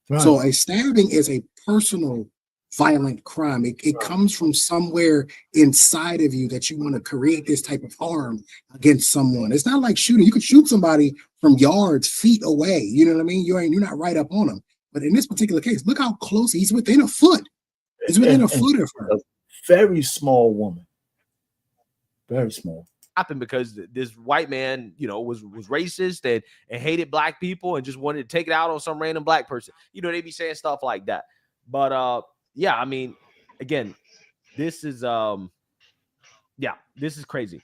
Right. So a stabbing is a personal violent crime. It comes from somewhere inside of you that you want to create this type of harm against someone. It's not like shooting. You could shoot somebody from yards, feet away. You know what I mean? You're not right up on them. But in this particular case, look how close he's within a foot. He's within a foot of her. A very small woman. Very small. Happened because this white man, was racist and hated black people and just wanted to take it out on some random black person. They be saying stuff like that. But yeah, I mean, again, this is this is crazy.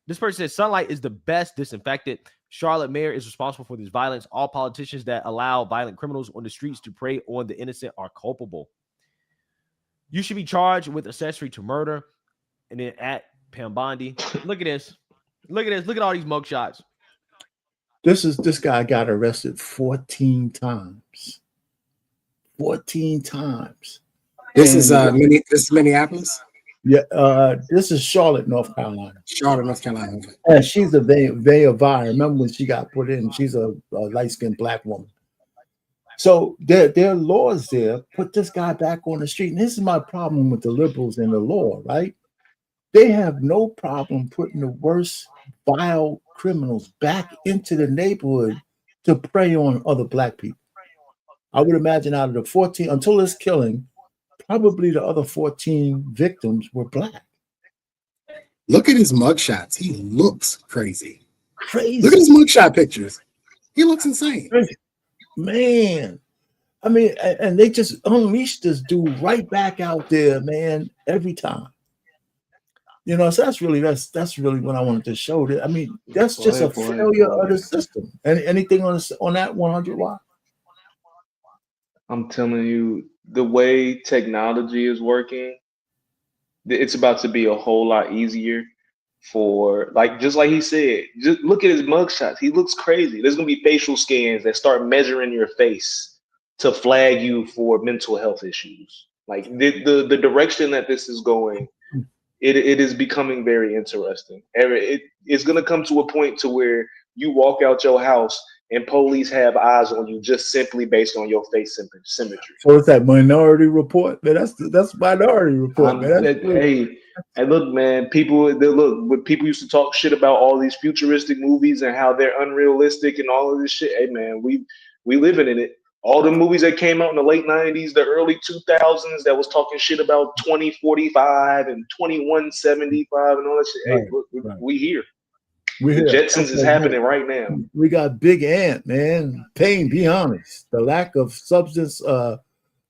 This person says sunlight is the best disinfectant. Charlotte mayor is responsible for this violence. All politicians that allow violent criminals on the streets to prey on the innocent are culpable. You should be charged with accessory to murder. And then at Pam Bondi, look at this. Look at this. Look at all these mugshots. This guy got arrested 14 times. 14 times. This is Minneapolis? Yeah, this is Charlotte, North Carolina. Charlotte, North Carolina. And she's a Vaya. Remember when she got put in? She's a light-skinned black woman. So their laws there put this guy back on the street. And this is my problem with the liberals and the law, right? They have no problem putting the worst vile criminals back into the neighborhood to prey on other black people. I would imagine out of the 14, until this killing, probably the other 14 victims were black. Look at his mugshots. He looks crazy. Crazy. Look at his mugshot pictures. He looks insane. Crazy. Man. I mean, and they just unleashed this dude right back out there, man, every time. You know, so that's really what I wanted to show. That I mean, that's just a failure of the system. And anything on that 100 watt? I'm telling you, the way technology is working, it's about to be a whole lot easier for, like, just like he said, just look at his mugshots. He looks crazy. There's gonna be facial scans that start measuring your face to flag you for mental health issues. Like the direction that this is going, it is becoming very interesting. It's gonna come to a point to where you walk out your house and police have eyes on you just simply based on your face symmetry. So it's that Minority Report, man. That's Minority Report, man. Hey, look, man. People when people used to talk shit about all these futuristic movies and how they're unrealistic and all of this shit. Hey, man, we living in it. All the movies that came out in the late 90s, the early 2000s that was talking shit about 2045 and 2175 and all that shit. Hey, look, we here. The Jetsons is happening right now. We got Big Ant, man. Payne, be honest. The lack of substance,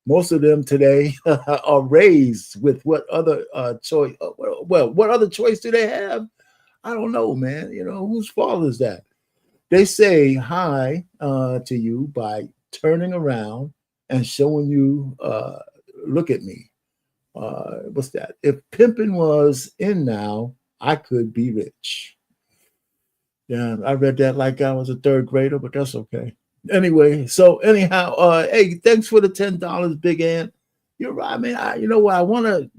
most of them today are raised with what other choice? Well, what other choice do they have? I don't know, man. You know, whose fault is that? They say hi to you by turning around and showing you, look at me. What's that? If pimping was in now, I could be rich. Yeah, I read that like I was a third grader, but that's okay. Anyway, so anyhow, hey, thanks for the $10, Big Ant. You're right, man. You know what? I want to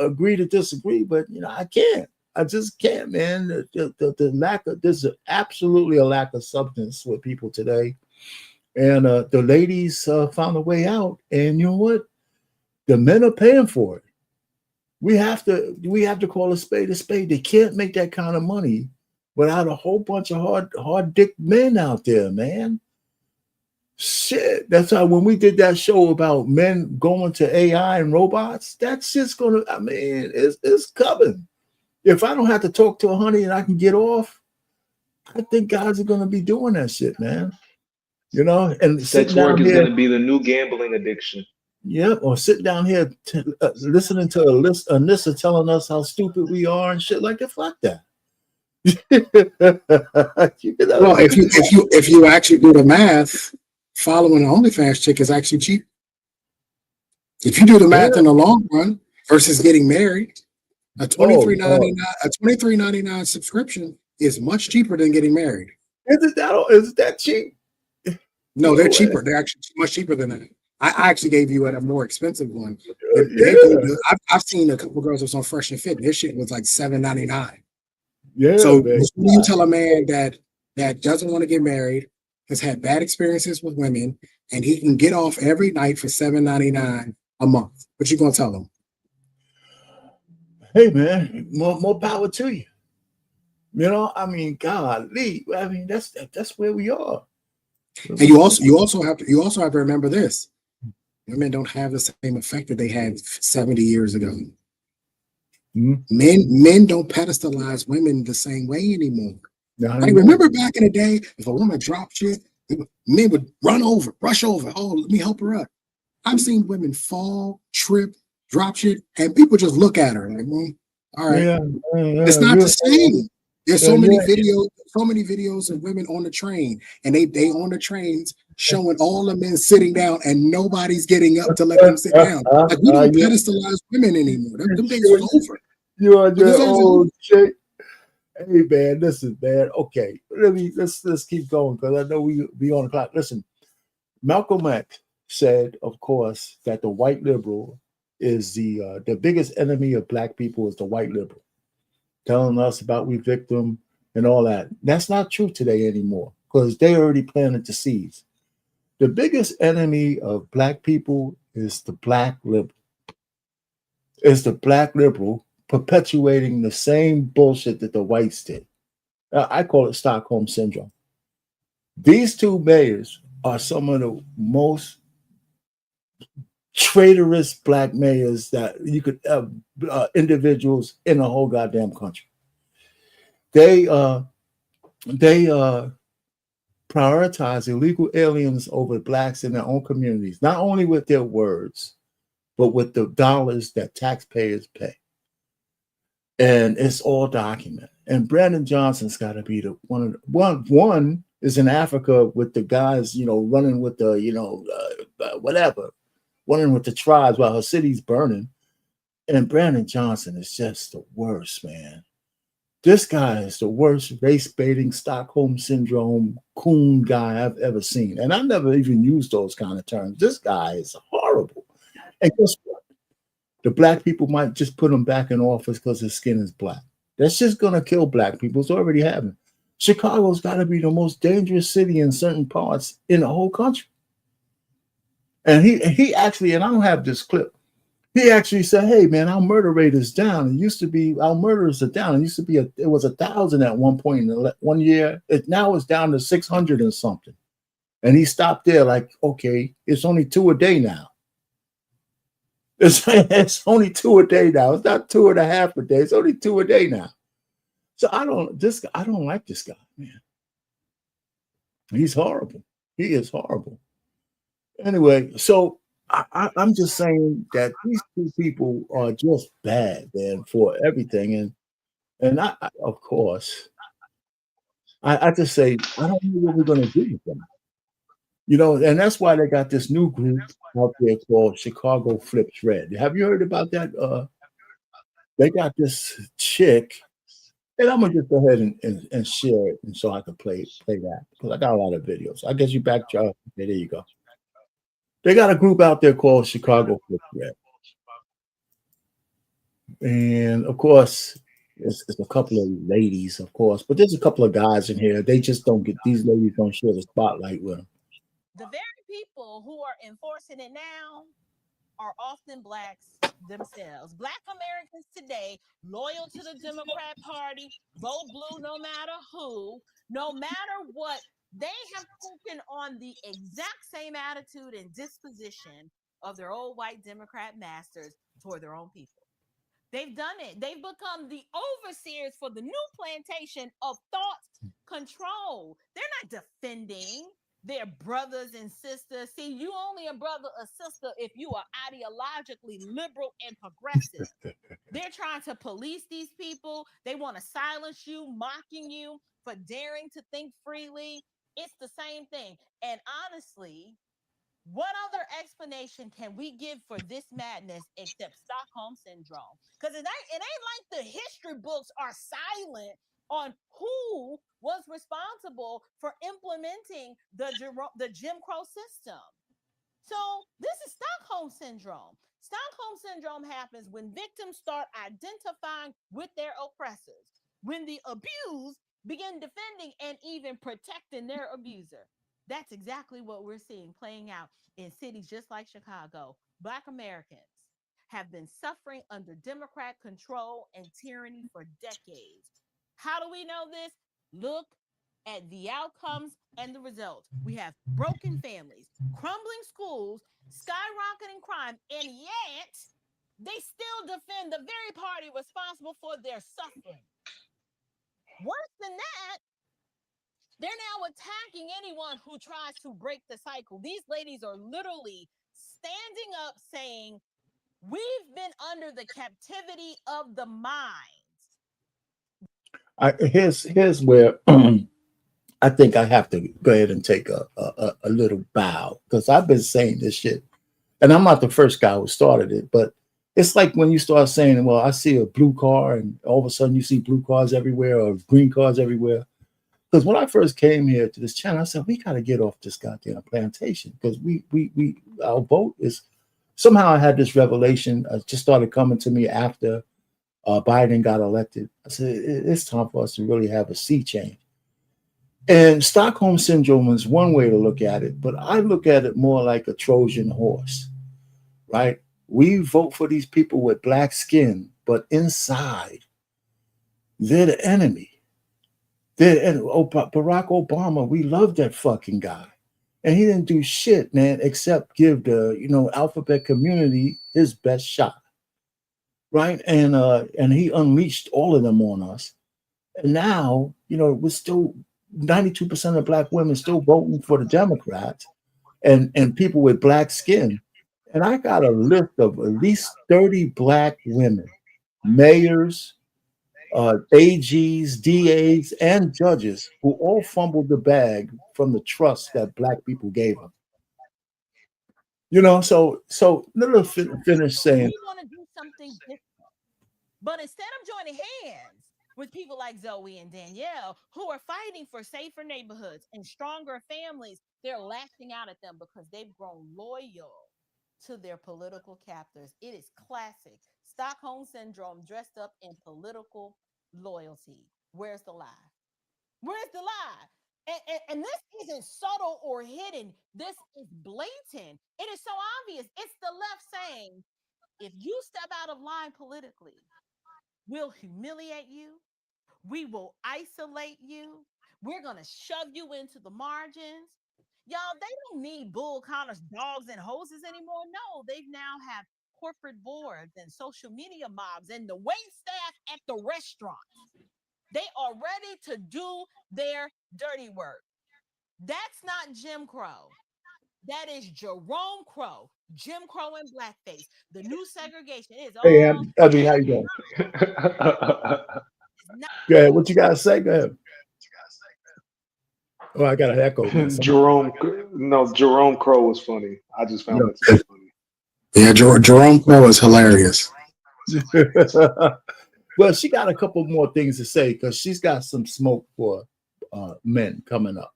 agree to disagree, but you know, I can't. I just can't, man. The lack of there's absolutely a lack of substance with people today, and the ladies found a way out. And you know what? The men are paying for it. We have to call a spade a spade. They can't make that kind of money without a whole bunch of hard dick men out there, man. Shit. That's how when we did that show about men going to AI and robots, that shit's gonna, I mean, it's coming. If I don't have to talk to a honey and I can get off, I think guys are gonna be doing that shit, man. You know, and sex work is gonna be the new gambling addiction. Yeah, or sit down here listening to Anissa telling us how stupid we are and shit like that. Fuck that. Well, if you actually do the math, following an OnlyFans chick is actually cheap. If you do the math in the long run versus getting married, a $23.99 subscription is much cheaper than getting married. Is it that cheap? No, they're cheaper. They're actually much cheaper than that. I actually gave you a more expensive one. I've seen a couple of girls that was on Fresh and Fit. Their shit was like $7.99. Yeah. So when you tell a man that doesn't want to get married, has had bad experiences with women, and he can get off every night for $7.99 a month, what you gonna tell him? Hey man, more power to you. You know, I mean, golly, I mean that's where we are. And you also have to remember this: women don't have the same effect that they had 70 years ago. Mm-hmm. Men don't pedestalize women the same way anymore. Like, remember back in the day, if a woman dropped shit, men would rush over. Oh, let me help her up. I've seen women fall, trip, drop shit, and people just look at her like, all right. It's not the same. There's so many videos of women on the train, and they on the trains showing all the men sitting down and nobody's getting up to let them sit down. Like, we don't pedestalize women anymore. Them things are over. You are your old shit. Hey man, listen, man. Okay, let's keep going because I know we be on the clock. Listen, Malcolm X said, of course, that the white liberal is the biggest enemy of black people is the white liberal, telling us about we victim and all that. That's not true today anymore because they already planted the seeds. The biggest enemy of black people is the black liberal. It's the black liberal perpetuating the same bullshit that the whites did. I call it Stockholm Syndrome. These two mayors are some of the most traitorous black mayors that you could individuals in the whole goddamn country. They prioritize illegal aliens over blacks in their own communities, not only with their words, but with the dollars that taxpayers pay. And it's all documented. And Brandon Johnson's got to be the one is in Africa with the guys, running with the, whatever, running with the tribes while her city's burning. And Brandon Johnson is just the worst, man. This guy is the worst race-baiting, Stockholm Syndrome, coon guy I've ever seen. And I never even used those kind of terms. This guy is horrible. And guess what? The black people might just put him back in office because his skin is black. That's just going to kill black people. It's already happening. Chicago's got to be the most dangerous city in certain parts in the whole country. And he actually, and I don't have this clip, he actually said, hey, man, our murder rate is down. It used to be, our murders are down. It used to be, it was 1,000 at one point in one year. Now it's down to 600 and something. And he stopped there like, okay, it's only 2 a day now. It's only 2 a day now. It's not 2.5 a day. It's only 2 a day now. So I don't like this guy, man. He's horrible. He is horrible. Anyway, so I'm just saying that these two people are just bad, man, for everything. And I of course, I just say, I don't know what we're going to do with them. And that's why they got this new group out there called Chicago Flips Red. Have you heard about that? They got this chick, and I'm gonna just go ahead and share it, and so I can play that because I got a lot of videos. I guess you back, Charles. Okay, there you go. They got a group out there called Chicago Flips Red, and of course, it's a couple of ladies, of course, but there's a couple of guys in here. They just don't get, these ladies don't share the spotlight with them. The very people who are enforcing it now are often blacks themselves. Black Americans today, loyal to the Democrat Party, vote blue no matter who, no matter what, they have taken on the exact same attitude and disposition of their old white Democrat masters toward their own people. They've done it. They've become the overseers for the new plantation of thought control. They're not defending their brothers and sisters. See, you only a brother or sister if you are ideologically liberal and progressive. They're trying to police these people. They want to silence you, mocking you for daring to think freely. It's the same thing. And honestly, what other explanation can we give for this madness except Stockholm Syndrome? Because it ain't like the history books are silent on who was responsible for implementing the Jim Crow system. So this is Stockholm Syndrome. Stockholm Syndrome happens when victims start identifying with their oppressors, when the abused begin defending and even protecting their abuser. That's exactly what we're seeing playing out in cities just like Chicago. Black Americans have been suffering under Democrat control and tyranny for decades. How do we know this? Look at the outcomes and the results. We have broken families, crumbling schools, skyrocketing crime, and yet they still defend the very party responsible for their suffering. Worse than that, they're now attacking anyone who tries to break the cycle. These ladies are literally standing up saying, we've been under the captivity of the mind. Here's where I think I have to go ahead and take a little bow, because I've been saying this shit, and I'm not the first guy who started it, but it's like when you start saying, well, I see a blue car and all of a sudden you see blue cars everywhere or green cars everywhere. Because when I first came here to this channel, I said, we got to get off this goddamn plantation, because our vote is, somehow I had this revelation. It just started coming to me after Biden got elected. I said, it's time for us to really have a sea change. And Stockholm Syndrome is one way to look at it, but I look at it more like a Trojan horse, right? We vote for these people with black skin, but inside, they're the enemy. Barack Obama, we love that fucking guy. And he didn't do shit, man, except give the, alphabet community his best shot. Right. And he unleashed all of them on us. And now, we're still 92% of black women still voting for the Democrats and people with black skin. And I got a list of at least 30 black women, mayors, AGs, DAs, and judges who all fumbled the bag from the trust that black people gave them. So let me finish saying. We want to do something different. But instead of joining hands with people like Zoe and Danielle, who are fighting for safer neighborhoods and stronger families, they're lashing out at them because they've grown loyal to their political captors. It is classic Stockholm syndrome dressed up in political loyalty. Where's the lie? Where's the lie? And this isn't subtle or hidden. This is blatant. It is so obvious. It's the left saying, if you step out of line politically, we'll humiliate you. We will isolate you. We're going to shove you into the margins. Y'all, they don't need bull counters, dogs, and hoses anymore. No, they now have corporate boards and social media mobs and the wait staff at the restaurants. They are ready to do their dirty work. That's not Jim Crow. That is Jerome Crow. Jim Crow and blackface. The new segregation is all. Hey, Abby, how you doing? Go ahead. What you got to say? Go ahead. Oh, I got an echo. Jerome Crow was funny. I just found it so funny. Yeah, Jerome Crow is hilarious. Well, she got a couple more things to say because she's got some smoke for men coming up.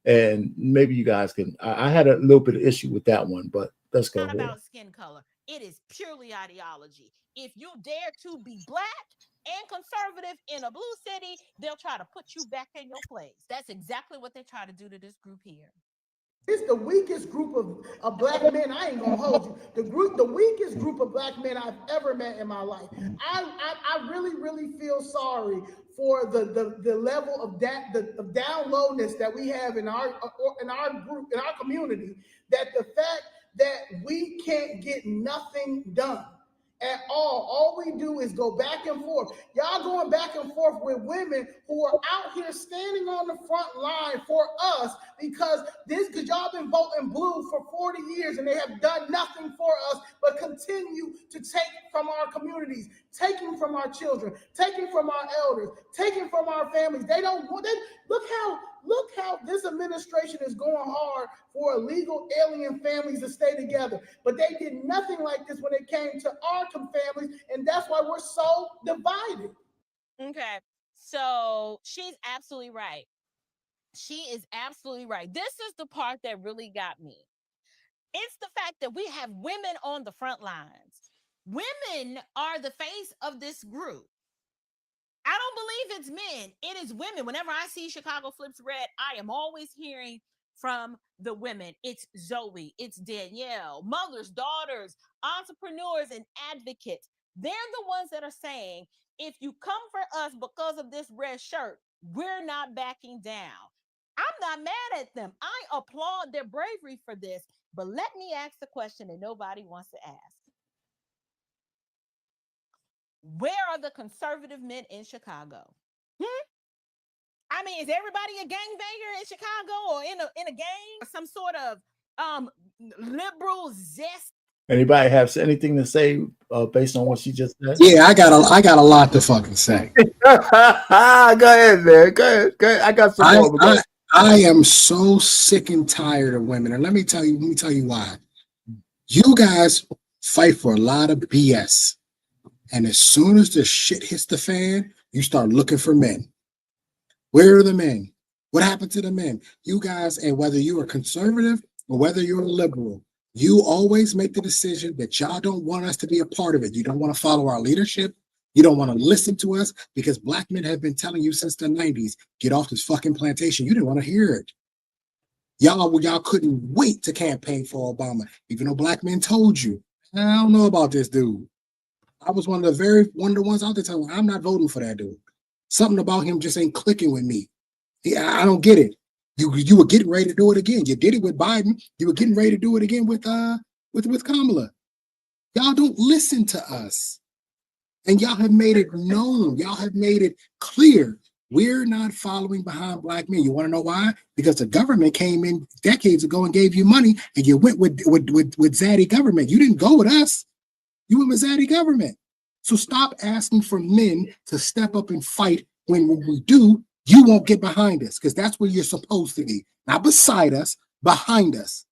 And maybe you guys can. I had a little bit of issue with that one, but let's go. It's not about skin color. It is purely ideology. If you dare to be black and conservative in a blue city, they'll try to put you back in your place. That's exactly what they try to do to this group here. It's the weakest group of black men. I ain't gonna hold you. The weakest group of black men I've ever met in my life. I really feel sorry for the level of of down lowness that we have in our group, in our community. That the fact that we can't get nothing done at all. All we do is go back and forth. Y'all going back and forth with women who are out here standing on the front line for us because y'all been voting blue for 40 years and they have done nothing for us but continue to take from our communities, taking from our children, taking from our elders, taking from our families. Look how this administration is going hard for illegal alien families to stay together. But they did nothing like this when it came to our families, and that's why we're so divided. Okay, so she's absolutely right. She is absolutely right. This is the part that really got me. It's the fact that we have women on the front lines. Women are the face of this group. I don't believe it's men. It is women. Whenever I see Chicago Flips Red, I am always hearing from the women. It's Zoe, it's Danielle, mothers, daughters, entrepreneurs, and advocates. They're the ones that are saying, if you come for us because of this red shirt, we're not backing down. I'm not mad at them. I applaud their bravery for this. But let me ask the question that nobody wants to ask. Where are the conservative men in Chicago? I mean, is everybody a gangbanger in Chicago or in a gang or some sort of liberal zest? Anybody have anything to say based on what she just said? Yeah, I got a lot to fucking say. Go ahead, man. Go ahead. I got some more. I am so sick and tired of women, and let me tell you why. You guys fight for a lot of BS. And as soon as the shit hits the fan, you start looking for men. Where are the men? What happened to the men? You guys, and whether you are conservative or whether you're a liberal, you always make the decision that y'all don't want us to be a part of it. You don't want to follow our leadership. You don't want to listen to us because black men have been telling you since the 90s, get off this fucking plantation. You didn't want to hear it. Y'all couldn't wait to campaign for Obama, even though black men told you, I don't know about this dude. I was one of the ones out there telling I'm not voting for that dude. Something about him just ain't clicking with me. I don't get it. You were getting ready to do it again. You did it with Biden. You were getting ready to do it again with Kamala. Y'all don't listen to us. And y'all have made it known. Y'all have made it clear. We're not following behind black men. You want to know why? Because the government came in decades ago and gave you money, and you went with zaddy government. You didn't go with us. You went with zaddy government. So stop asking for men to step up and fight when we do, you won't get behind us, because that's where you're supposed to be. Not beside us, behind us.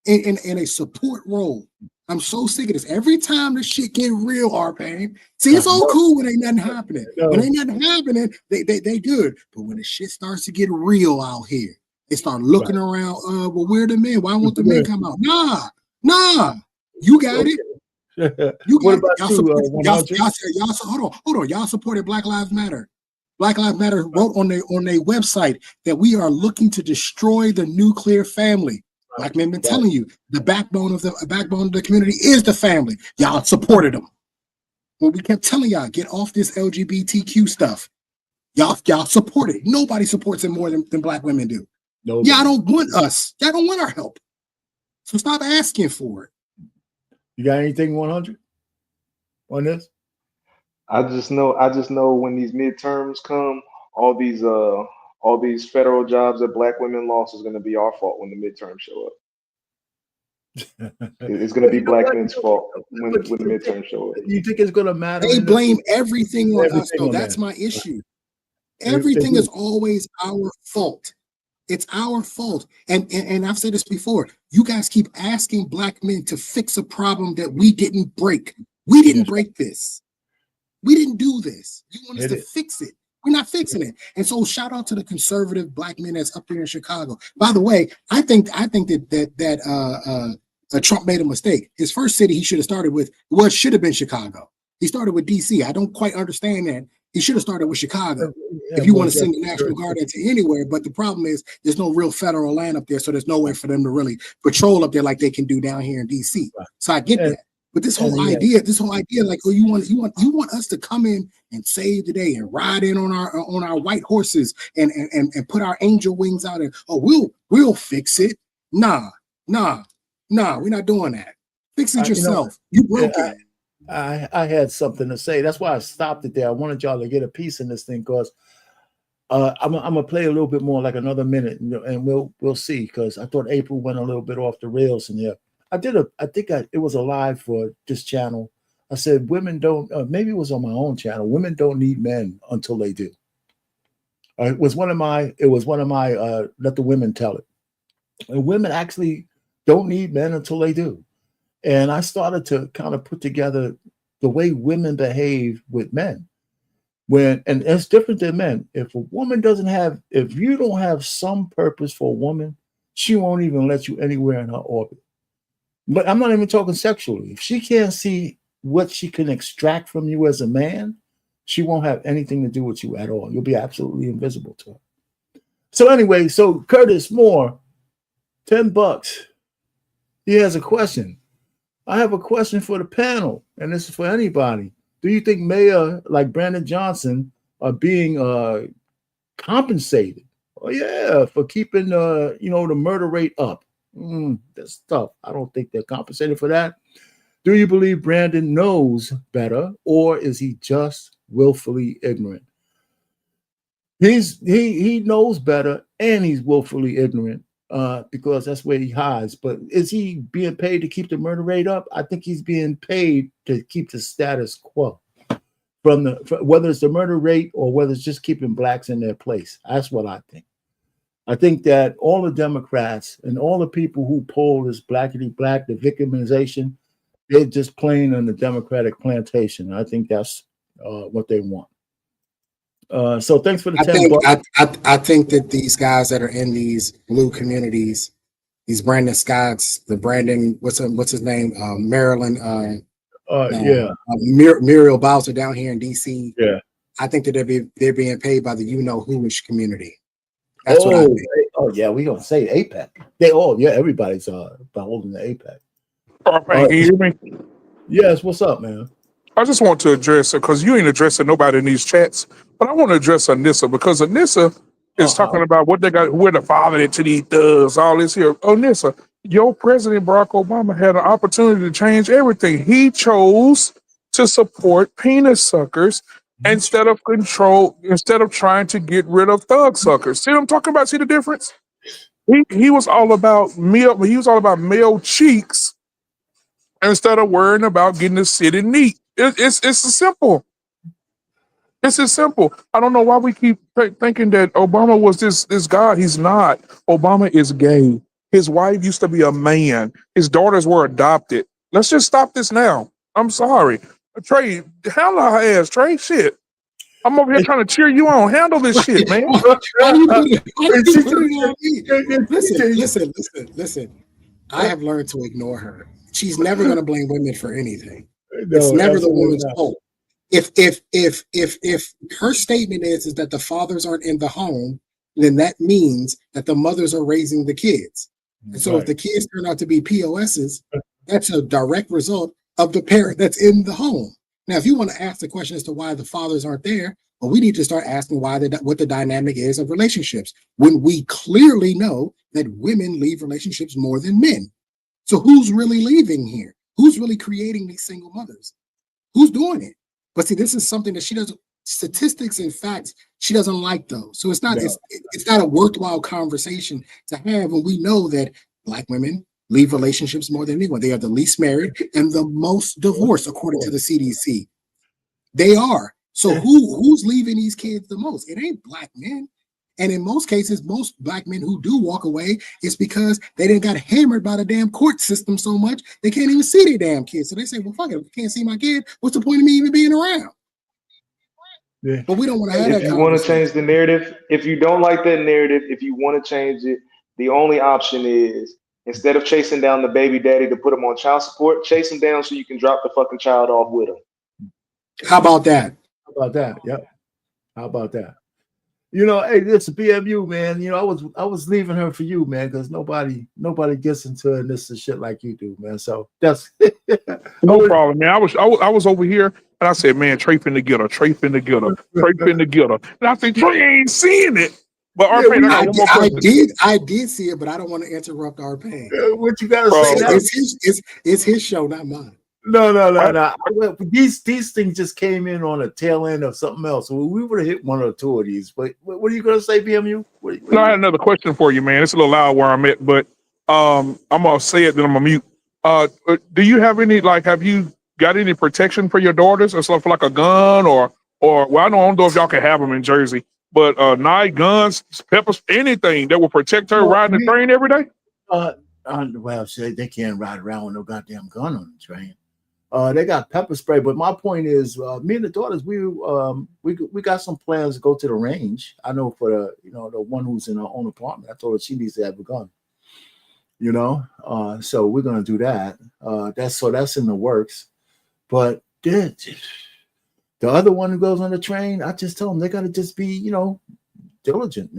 In a support role. I'm so sick of this. Every time the shit get real, R-Pain. See, it's all cool when ain't nothing happening. When ain't nothing happening, they good. But when the shit starts to get real out here, they start looking around, well, where the men? Why won't the men come out? Nah. You got it. You got it. Hold on. Y'all supported Black Lives Matter. Black Lives Matter wrote on their website that we are looking to destroy the nuclear family. Black men been telling you the backbone of the community is the family. Y'all supported them. Well, we kept telling y'all, get off this LGBTQ stuff. Y'all support it. Nobody supports it more than black women do. Nobody. Y'all don't want us. Y'all don't want our help. So stop asking for it. You got anything 100 on this? I just know when these midterms come, all these federal jobs that black women lost is going to be our fault when the midterms show up. It's going to be black men's fault when the midterms show up. You think it's going to matter? They blame everything on us, though. That's my issue. Everything is always our fault. It's our fault. And I've said this before. You guys keep asking black men to fix a problem that we didn't break. We didn't break this. We didn't do this. You want us to fix it. We're not fixing it. And so shout out to the conservative black men that's up there in Chicago. By the way, I think that Trump made a mistake. His first city he should have started with should have been Chicago. He started with DC. I don't quite understand that. He should have started with Chicago if you want to send the National Guard into anywhere. But the problem is there's no real federal land up there, so there's nowhere for them to really patrol up there like they can do down here in DC. So I get that. But this whole idea, like, oh, you want us to come in and save the day and ride in on our white horses and put our angel wings out and we'll fix it. Nah, we're not doing that. Fix it yourself. You broke it. I had something to say. That's why I stopped it there. I wanted y'all to get a piece in this thing because I'm gonna play a little bit more, like another minute, and we'll see. Because I thought April went a little bit off the rails in there. It was a live for this channel. I said, women don't, maybe it was on my own channel. Women don't need men until they do. It was one of my, let the women tell it. And women actually don't need men until they do. And I started to kind of put together the way women behave with men. And it's different than men. If you don't have some purpose for a woman, she won't even let you anywhere in her orbit. But I'm not even talking sexually. If she can't see what she can extract from you as a man, she won't have anything to do with you at all. You'll be absolutely invisible to her. So anyway, Curtis Moore, $10. He has a question. I have a question for the panel, and this is for anybody. Do you think mayor like Brandon Johnson are being compensated? Oh yeah, for keeping the murder rate up. That's tough. I don't think they're compensated for that. Do you believe Brandon knows better, or is he just willfully ignorant? He knows better, and he's willfully ignorant because that's where he hides. But is he being paid to keep the murder rate up? I think he's being paid to keep the status quo, whether it's the murder rate or whether it's just keeping blacks in their place. That's what I think. I think that all the Democrats and all the people who poll this blackity black, the victimization, they're just playing on the Democratic plantation. I think that's what they want. So thanks for the $10. I think that these guys that are in these blue communities, these Brandon Scotts, the Brandon, what's his name? Maryland. Muriel Bowser down here in DC. Yeah. I think that they're being paid by the whoish community. That's what I think. Oh yeah, we don't say APEC. Everybody's beholden to APEC. Can you hear me? Yes, what's up, man? I just want to address it because you ain't addressing nobody in these chats, but I want to address Anissa because Anissa is talking about what they got, where the father to these thugs, all this here. Oh, Nissa, your president Barack Obama had an opportunity to change everything. He chose to support penis suckers instead of trying to get rid of thug suckers. See what I'm talking about? See the difference? He was all about male cheeks instead of worrying about getting to sit and neat. It's as simple. It's as simple. I don't know why we keep thinking that Obama was this God. He's not. Obama is gay. His wife used to be a man. His daughters were adopted. Let's just stop this now. I'm sorry. Trey, handle her ass, Trey. Shit. I'm over here trying to cheer you on. Handle this shit, man. Listen. I have learned to ignore her. She's never going to blame women for anything. It's never the woman's fault. If her statement is that the fathers aren't in the home, then that means that the mothers are raising the kids. And so if the kids turn out to be POSs, that's a direct result of the parent that's in the home. Now, if you want to ask the question as to why the fathers aren't there, well, we need to start asking what the dynamic is of relationships, when we clearly know that women leave relationships more than men. So who's really leaving here? Who's really creating these single mothers? Who's doing it? But see, this is something that she doesn't, statistics and facts, she doesn't like those. So it's not a worthwhile conversation to have when we know that Black women leave relationships more than anyone. They are the least married and the most divorced, according to the CDC. They are. So who's leaving these kids the most? It ain't Black men. And in most cases, most Black men who do walk away, it's because they didn't got hammered by the damn court system so much they can't even see their damn kids. So they say, well, fuck it, if I can't see my kid, what's the point of me even being around? Yeah. But we don't want to have that. If you want to change the narrative, if you don't like that narrative, if you want to change it, the only option is, instead of chasing down the baby daddy to put him on child support, chase him down so you can drop the fucking child off with him. How about that? How about that? Yep. How about that? You know, hey, this is BMU, man. You know, I was leaving her for you, man, because nobody gets into this and shit like you do, man. So that's no problem, man. I was over here and I said, man, Trey finna get her. And I said, Trey ain't seeing it. But Arpain, I got one more question. I did see it, but I don't want to interrupt Arpain. What you gotta say now? It's his show, not mine. No. These things just came in on a tail end of something else. So we would have hit one or two of these. But what are you gonna say, BMU? No, I had another question for you, man. It's a little loud where I'm at, but I'm gonna say it, then I'm gonna mute. Do you have any, have you got any protection for your daughters or stuff, like a gun or well, I don't know if y'all can have them in Jersey, but knife, guns, peppers, anything that will protect her riding the train every day? Well, they can't ride around with no goddamn gun on the train. They got pepper spray, but my point is, me and the daughters, we got some plans to go to the range. I know for the one who's in her own apartment, I told her she needs to have a gun. So we're gonna do that. That's in the works. But the other one who goes on the train, I just tell them they gotta just be, diligent,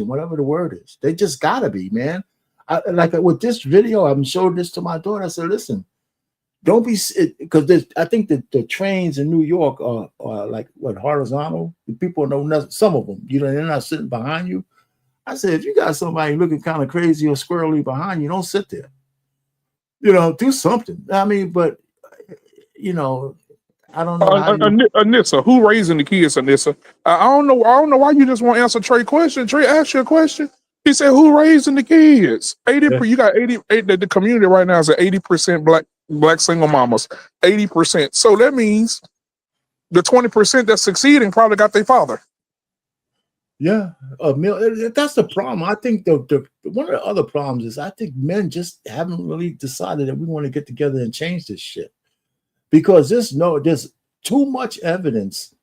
whatever the word is. They just gotta be, man. Like with this video, I'm showing this to my daughter. I said, listen. Don't be, because I think that the trains in New York are like horizontal. People know some of them. They're not sitting behind you. I said, if you got somebody looking kind of crazy or squirrely behind you, don't sit there. Do something. I mean, but I don't know. Anissa, who raising the kids, Anissa? I don't know why you just want to answer Trey's question. Trey asked you a question. He said, "Who raising the kids?" 80%. You got 80. The community right now is at 80% black single mamas. 80%. So that means the 20% that's succeeding probably got their father. Yeah, that's the problem. I think the one of the other problems is I think men just haven't really decided that we want to get together and change this shit, because there's too much evidence,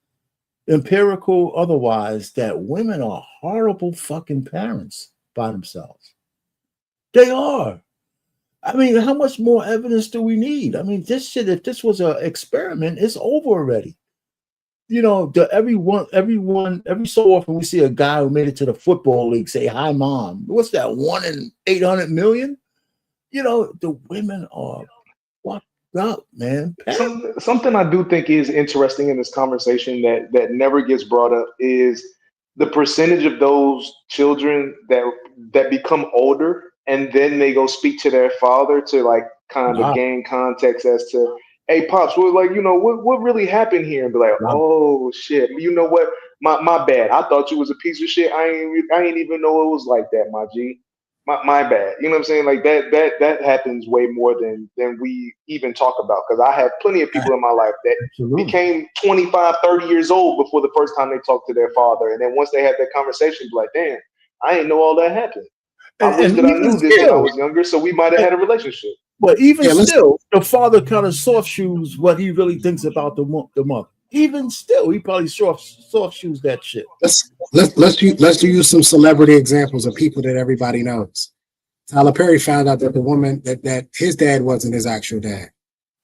empirical otherwise, that women are horrible fucking parents by themselves. They are. I mean, how much more evidence do we need? I mean, this shit, if this was an experiment, it's over already. Every so often we see a guy who made it to the football league say, "Hi, mom." What's that? 1 in 800 million? The women are fucked up, man. Something I do think is interesting in this conversation that never gets brought up is the percentage of those children that become older and then they go speak to their father to like kind of Wow. gain context as to, hey pops, what, like, what really happened here, and be like, Wow. oh shit, you know what, my bad, I thought you was a piece of shit, I ain't even know it was like that, my G. My bad. You know what I'm saying? Like that happens way more than we even talk about. Because I have plenty of people in my life that Absolutely. became 25, 30 years old before the first time they talked to their father. And then once they had that conversation, be like, damn, I didn't know all that happened. I wish that I even knew this when I still, was younger, so we might have had a relationship. but even Yeah, let's still, the father kind of soft shoes what he really thinks about the mother. Even still, he probably soft shoes that shit. let's use some celebrity examples of people that everybody knows. Tyler Perry found out that the woman that his dad wasn't his actual dad.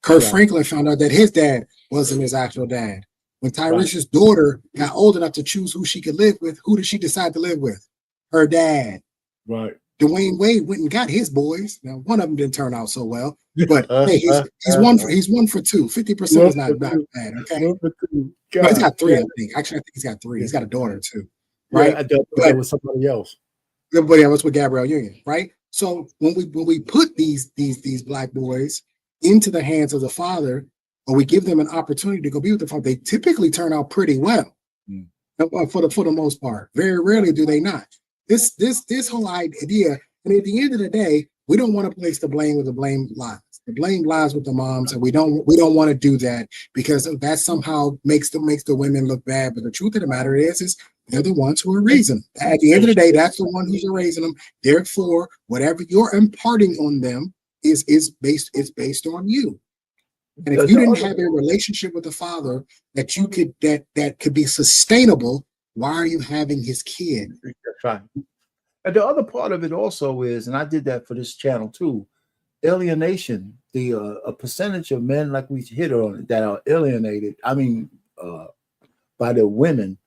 Kurt Right. Franklin found out that his dad wasn't his actual dad. When Right. Tyrese's daughter got old enough to choose who she could live with, who did she decide to live with? Her dad. Right. Dwayne Wade went and got his boys. Now, one of them didn't turn out so well, but hey, he's one for two. 50% is not bad. Okay, but he's got three. I think. Actually, I think he's got three. He's got a daughter too, right? Yeah, I thought but it was somebody else. but yeah, what's with Gabrielle Union, right? So when we put these black boys into the hands of the father, or we give them an opportunity to go be with the father, they typically turn out pretty well, for the most part. Very rarely do they not. This whole idea, and at the end of the day, we don't want to place the blame where the blame lies. The blame lies with the moms, and we don't want to do that because that somehow makes the women look bad. But the truth of the matter is they're the ones who are raising them. At the end of the day, that's the one who's raising them. Therefore, whatever you're imparting on them is based on you. And if you didn't have a relationship with the father that you could that could be sustainable, why are you having his kid? That's right. And the other part of it also is, and I did that for this channel too, alienation. The a percentage of men, like we hit on, that are alienated, by the women,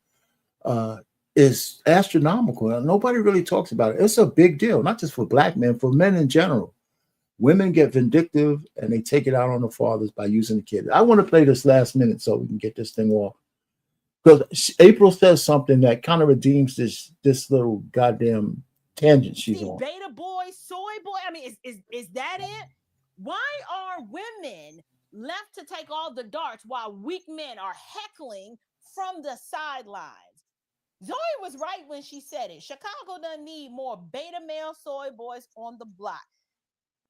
is astronomical. Nobody really talks about it. It's a big deal, not just for black men, for men in general. Women get vindictive and they take it out on the fathers by using the kids. I want to play this last minute so we can get this thing off. Because April says something that kind of redeems this little goddamn tangent she's on. Beta boy, soy boy. I mean, is that it? Why are women left to take all the darts while weak men are heckling from the sidelines? Zoe was right when she said it. Chicago doesn't need more beta male soy boys on the block.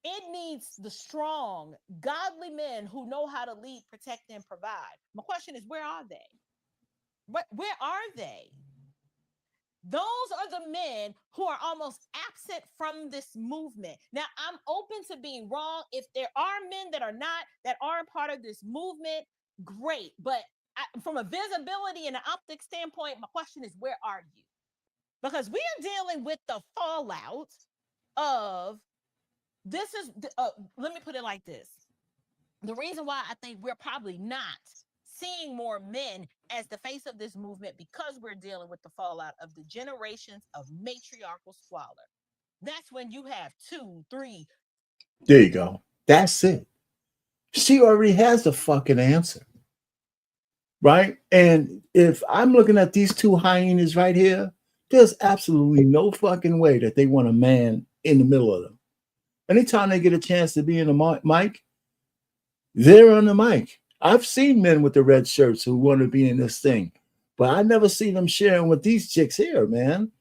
It needs the strong, godly men who know how to lead, protect, and provide. My question is, where are they? Where are they? Those are the men who are almost absent from this movement. Now, I'm open to being wrong. If there are men that aren't part of this movement, great. But from a visibility and an optic standpoint, my question is, where are you? Because we are dealing with the fallout of this. Let me put it like this. The reason why I think we're probably not seeing more men as the face of this movement because we're dealing with the fallout of the generations of matriarchal squalor. That's when you have 2, 3. There you go. That's it. She already has the fucking answer. Right? And if I'm looking at these two hyenas right here, there's absolutely no fucking way that they want a man in the middle of them. Anytime they get a chance to be in the mic, they're on the mic. I've seen men with the red shirts who want to be in this thing, but I never see them sharing with these chicks here, man.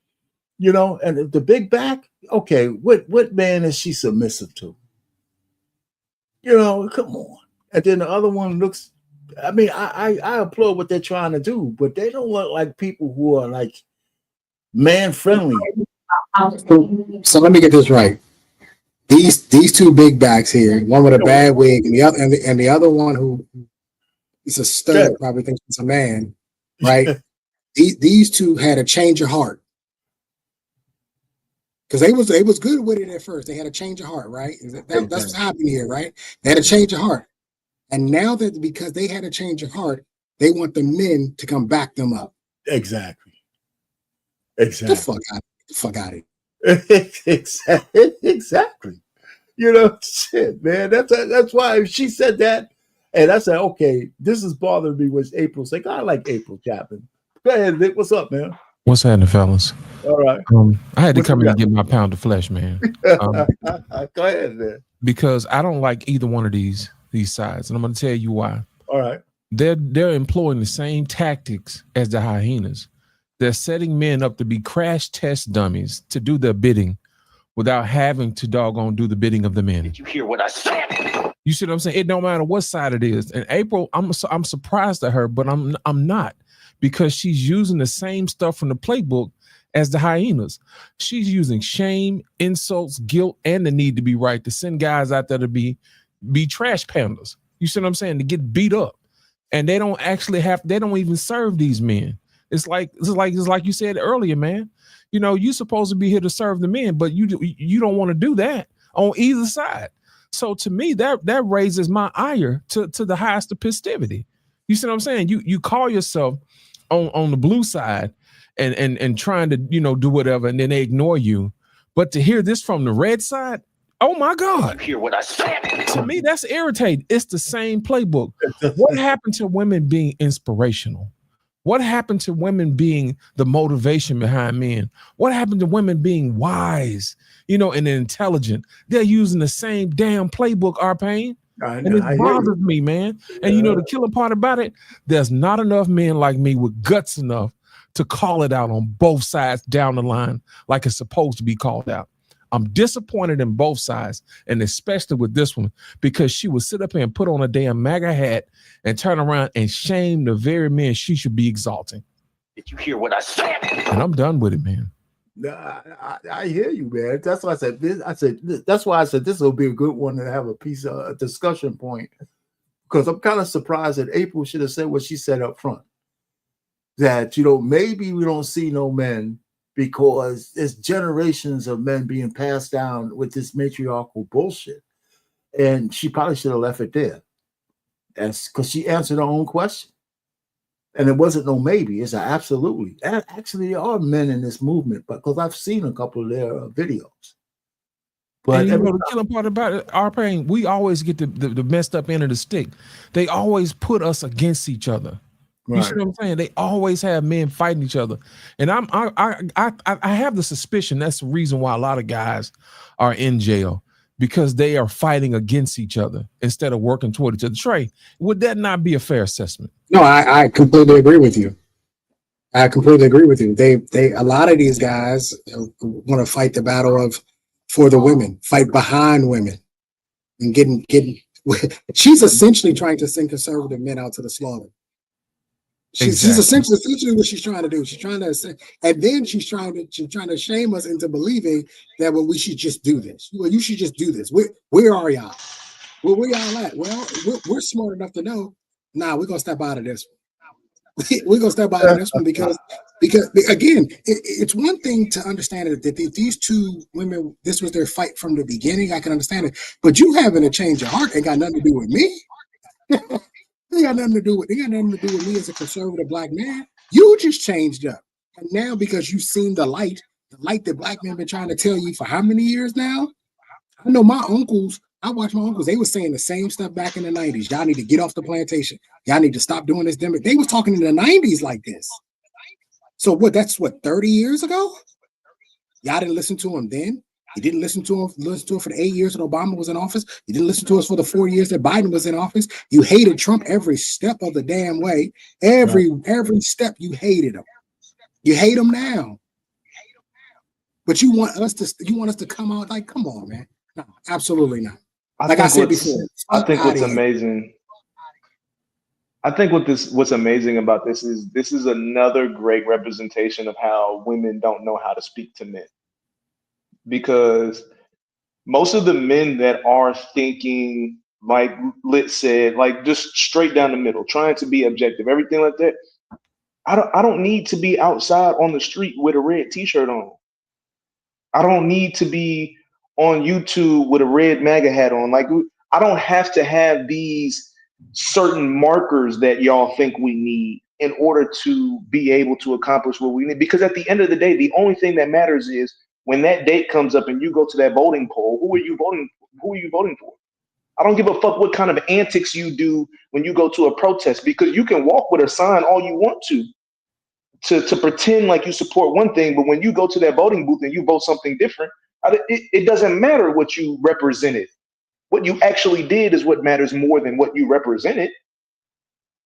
You know, and the big back, okay, what man is she submissive to? You know, come on. And then the other one looks, I mean, I applaud what they're trying to do, but they don't look like people who are like man friendly. So let me get this right. These two big backs here, one with a bad wig, and the other one who is a stud, probably thinks he's a man, right? These two had a change of heart because they was good with it at first. They had a change of heart, right? That's what's happening here, right? They had a change of heart, and now that because they had a change of heart, they want the men to come back them up. Exactly. Get the fuck out of here. Exactly. You know, shit, man. That's why she said that. And I said, okay, this is bothering me. Was April like, I like April Chapman. Go ahead, Nick. What's up, man? What's happening, fellas? All right. I had to What come you in and got? get my pound of flesh, man. Go ahead, man. Because I don't like either one of these sides, and I'm going to tell you why. All right. They're employing the same tactics as the hyenas. They're setting men up to be crash test dummies to do their bidding without having to doggone do the bidding of the men. Did you hear what I said? You see what I'm saying? It don't matter what side it is. And April, I'm surprised at her, but I'm not, because she's using the same stuff from the playbook as the hyenas. She's using shame, insults, guilt, and the need to be right to send guys out there to be trash pandas. You see what I'm saying? To get beat up. And they don't even serve these men. It's like you said earlier, man. You know, you're supposed to be here to serve the men, but you don't want to do that on either side. So to me, that raises my ire to the highest of festivity. You see what I'm saying? You call yourself on the blue side and trying to, you know, do whatever, and then they ignore you. But to hear this from the red side, oh my God. Did you hear what I said? To me, that's irritating. It's the same playbook. What happened to women being inspirational? What happened to women being the motivation behind men? What happened to women being wise, you know, and intelligent? They're using the same damn playbook, Arpain. And it bothers me, man. And you know, the killer part about it, there's not enough men like me with guts enough to call it out on both sides down the line like it's supposed to be called out. I'm disappointed in both sides, and especially with this one, because she would sit up here and put on a damn MAGA hat and turn around and shame the very men she should be exalting. Did you hear what I said? And I'm done with it, man. I hear you, man. That's why I said this. That's why I said this will be a good one to have a piece of a discussion point, because I'm kind of surprised that April should have said what she said up front. That, you know, maybe we don't see no men because there's generations of men being passed down with this matriarchal bullshit. And she probably should have left it there. That's because she answered her own question. And it wasn't no maybe, it's a absolutely. Actually, there are men in this movement, but because I've seen a couple of their videos. But and you know, the killing part about it, our pain, we always get the messed up end of the stick. They always put us against each other. Right. You see what I'm saying? They always have men fighting each other. And I have the suspicion that's the reason why a lot of guys are in jail, because they are fighting against each other instead of working toward each other. Trey, would that not be a fair assessment? No, I completely agree with you. I completely agree with you. They a lot of these guys want to fight the battle for the women, fight behind women, and getting. She's essentially trying to send conservative men out to the slaughter. She's essentially what she's trying to do. She's trying to say, and then she's trying to shame us into believing that we should just do this. Well, you should just do this. Where are y'all? Where y'all at? Well, we're smart enough to know. Nah, we're gonna step out of this one. We're gonna step out of this one because again, it's one thing to understand that these two women, this was their fight from the beginning. I can understand it, but you having a change of heart ain't got nothing to do with me. They got nothing to do with me as a conservative black man. You just changed up. And now because you've seen the light that black men been trying to tell you for how many years now? I know my uncles, I watched my uncles, they were saying the same stuff back in the 90s. Y'all need to get off the plantation. Y'all need to stop doing this. They was talking in the 90s like this. So that's 30 years ago? Y'all didn't listen to them then? You didn't listen to him for the 8 years that Obama was in office. You didn't listen to us for the 4 years that Biden was in office. You hated Trump every step of the damn way. Every step you hated him. You hate him now. But you want us to come out like, come on, man. No, absolutely not. Like I said before. I think what's amazing. I think what's amazing about this is another great representation of how women don't know how to speak to men. Because most of the men that are thinking, like Lit said, like just straight down the middle, trying to be objective, everything like that, I don't need to be outside on the street with a red t-shirt on. I don't need to be on YouTube with a red MAGA hat on. Like, I don't have to have these certain markers that y'all think we need in order to be able to accomplish what we need. Because at the end of the day, the only thing that matters is when that date comes up and you go to that voting poll, who are you voting for? I don't give a fuck what kind of antics you do when you go to a protest, because you can walk with a sign all you want to. to pretend like you support one thing, but when you go to that voting booth and you vote something different, it doesn't matter what you represented. What you actually did is what matters more than what you represented.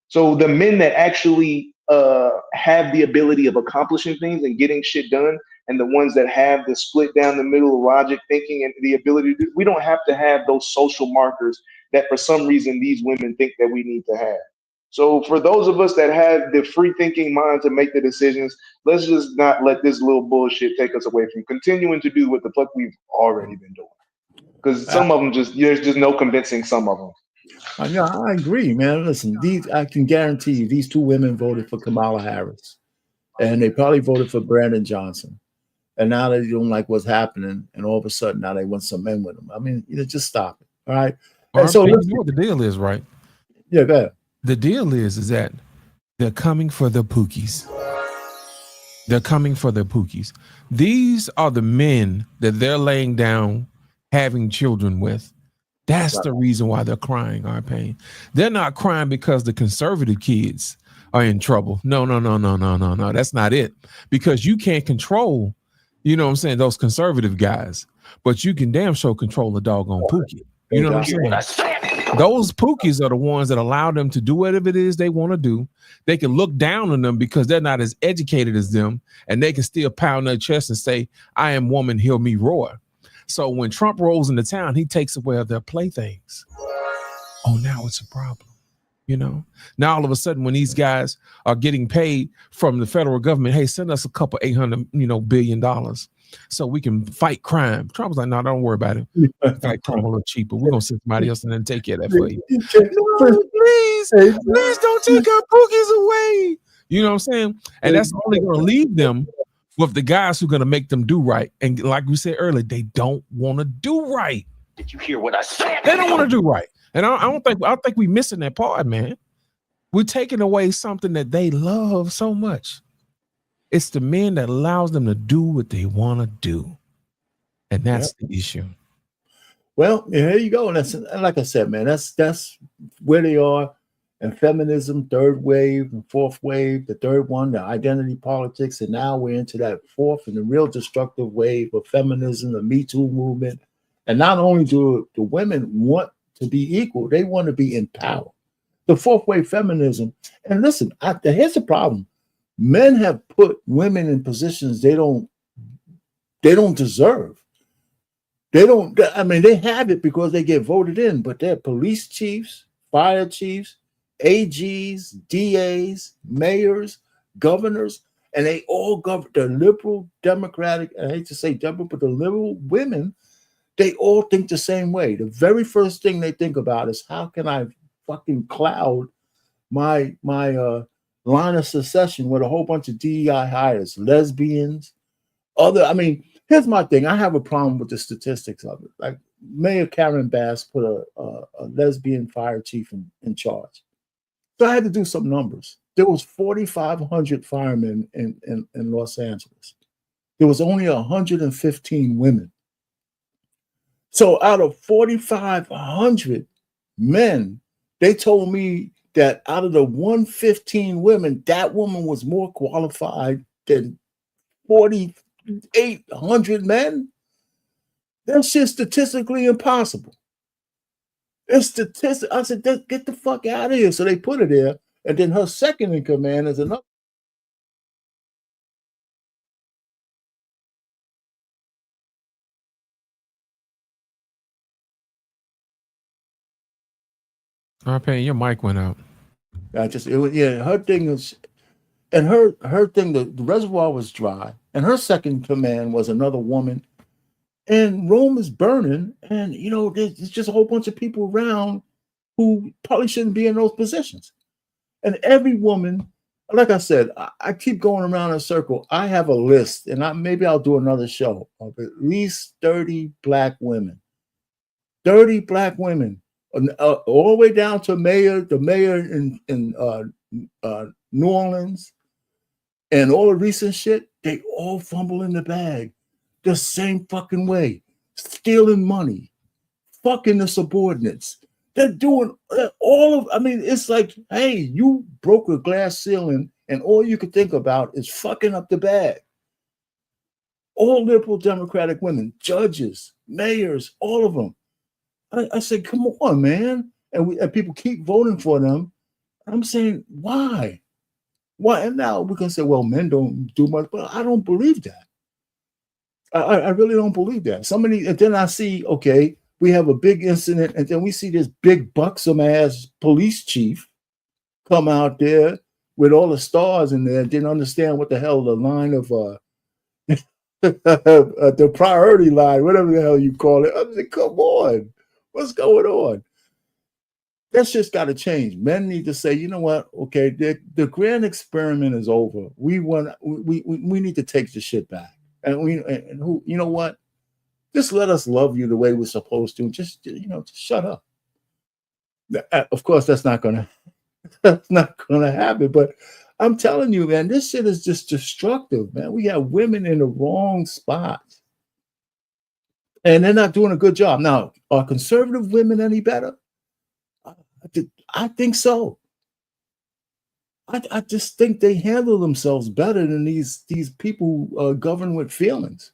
So the men that actually have the ability of accomplishing things and getting shit done, and the ones that have the split down the middle of logic thinking and the ability to do, we don't have to have those social markers that for some reason these women think that we need to have. So for those of us that have the free thinking mind to make the decisions, let's just not let this little bullshit take us away from continuing to do what the fuck we've already been doing. Because some of them there's just no convincing some of them. Yeah, I agree, man. Listen, I can guarantee you these two women voted for Kamala Harris, and they probably voted for Brandon Johnson. And now they don't like what's happening, and all of a sudden now they want some men with them. I mean, just stop it, all right? And so you know what the deal is, right? Yeah, go ahead. The deal is that they're coming for the pookies. They're coming for the pookies. These are the men that they're laying down having children with. That's the reason why they're crying our pain. They're not crying because the conservative kids are in trouble. No. That's not it. Because you can't control, you know what I'm saying, those conservative guys, but you can damn sure control the doggone pookie. You know what I'm saying? Those pookies are the ones that allow them to do whatever it is they want to do. They can look down on them because they're not as educated as them, and they can still pound their chest and say, I am woman, hear me roar. So when Trump rolls into town, he takes away their playthings. Oh, now it's a problem. You know, now all of a sudden, when these guys are getting paid from the federal government, hey, send us a couple $800 billion so we can fight crime. Trump's like, no, don't worry about it. Fight crime a little cheaper. We're gonna send somebody else and then take care of that for you. No, please don't take our pookies away. You know what I'm saying? And that's only gonna leave them with the guys who are gonna make them do right. And like we said earlier, they don't want to do right. Did you hear what I said? They don't want to do right. And I think we're missing that part, man. We're taking away something that they love so much. It's the men that allows them to do what they want to do. And that's the issue. Well, here you go. And like I said, man, that's where they are. And feminism, third wave and fourth wave, the third one, the identity politics. And now we're into that fourth and the real destructive wave of feminism, the Me Too movement. And not only do the women want to be equal, they want to be empowered. The fourth wave feminism. And listen, here's the problem. Men have put women in positions they don't deserve. They have it because they get voted in, but they're police chiefs, fire chiefs, AGs, DAs, mayors, governors, and they all govern the liberal, democratic, I hate to say Democrat, but the liberal women, they all think the same way. The very first thing they think about is how can I fucking cloud my line of succession with a whole bunch of DEI hires, lesbians, here's my thing. I have a problem with the statistics of it. Like Mayor Karen Bass put a lesbian fire chief in charge. So I had to do some numbers. There was 4,500 firemen in Los Angeles. There was only 115 women. So out of 4,500 men, they told me that out of the 115 women, that woman was more qualified than 4,800 men. That's just statistically impossible. It's statistic. I said, get the fuck out of here. So they put her there, and then her second in command is another. Your mic went out. Her thing is, and her thing, the reservoir was dry, and her second command was another woman, and Rome is burning, and there's just a whole bunch of people around who probably shouldn't be in those positions. And every woman, like I said, I keep going around in a circle. I have a list, and maybe I'll do another show of at least 30 black women. 30 black women. All the way down to the mayor in New Orleans, and all the recent shit, they all fumble in the bag the same fucking way, stealing money, fucking the subordinates. They're doing it's like, hey, you broke a glass ceiling and all you could think about is fucking up the bag. All liberal Democratic women, judges, mayors, all of them. I said, come on, man. And people keep voting for them. I'm saying, why? Why? And now we can say, well, men don't do much, but I don't believe that. I really don't believe that. Somebody, and then I see, okay, we have a big incident, and then we see this big buxom ass police chief come out there with all the stars in there, didn't understand what the hell the line of the priority line, whatever the hell you call it. I said, come on, what's going on? That's just got to change. Men need to say, you know what? Okay, the grand experiment is over. We need to take the shit back. And who, you know what? Just let us love you the way we're supposed to. Just shut up. Of course, that's not gonna happen. But I'm telling you, man, this shit is just destructive, man. We have women in the wrong spots, and they're not doing a good job. Now, are conservative women any better? I think so. I just think they handle themselves better than these people who govern with feelings.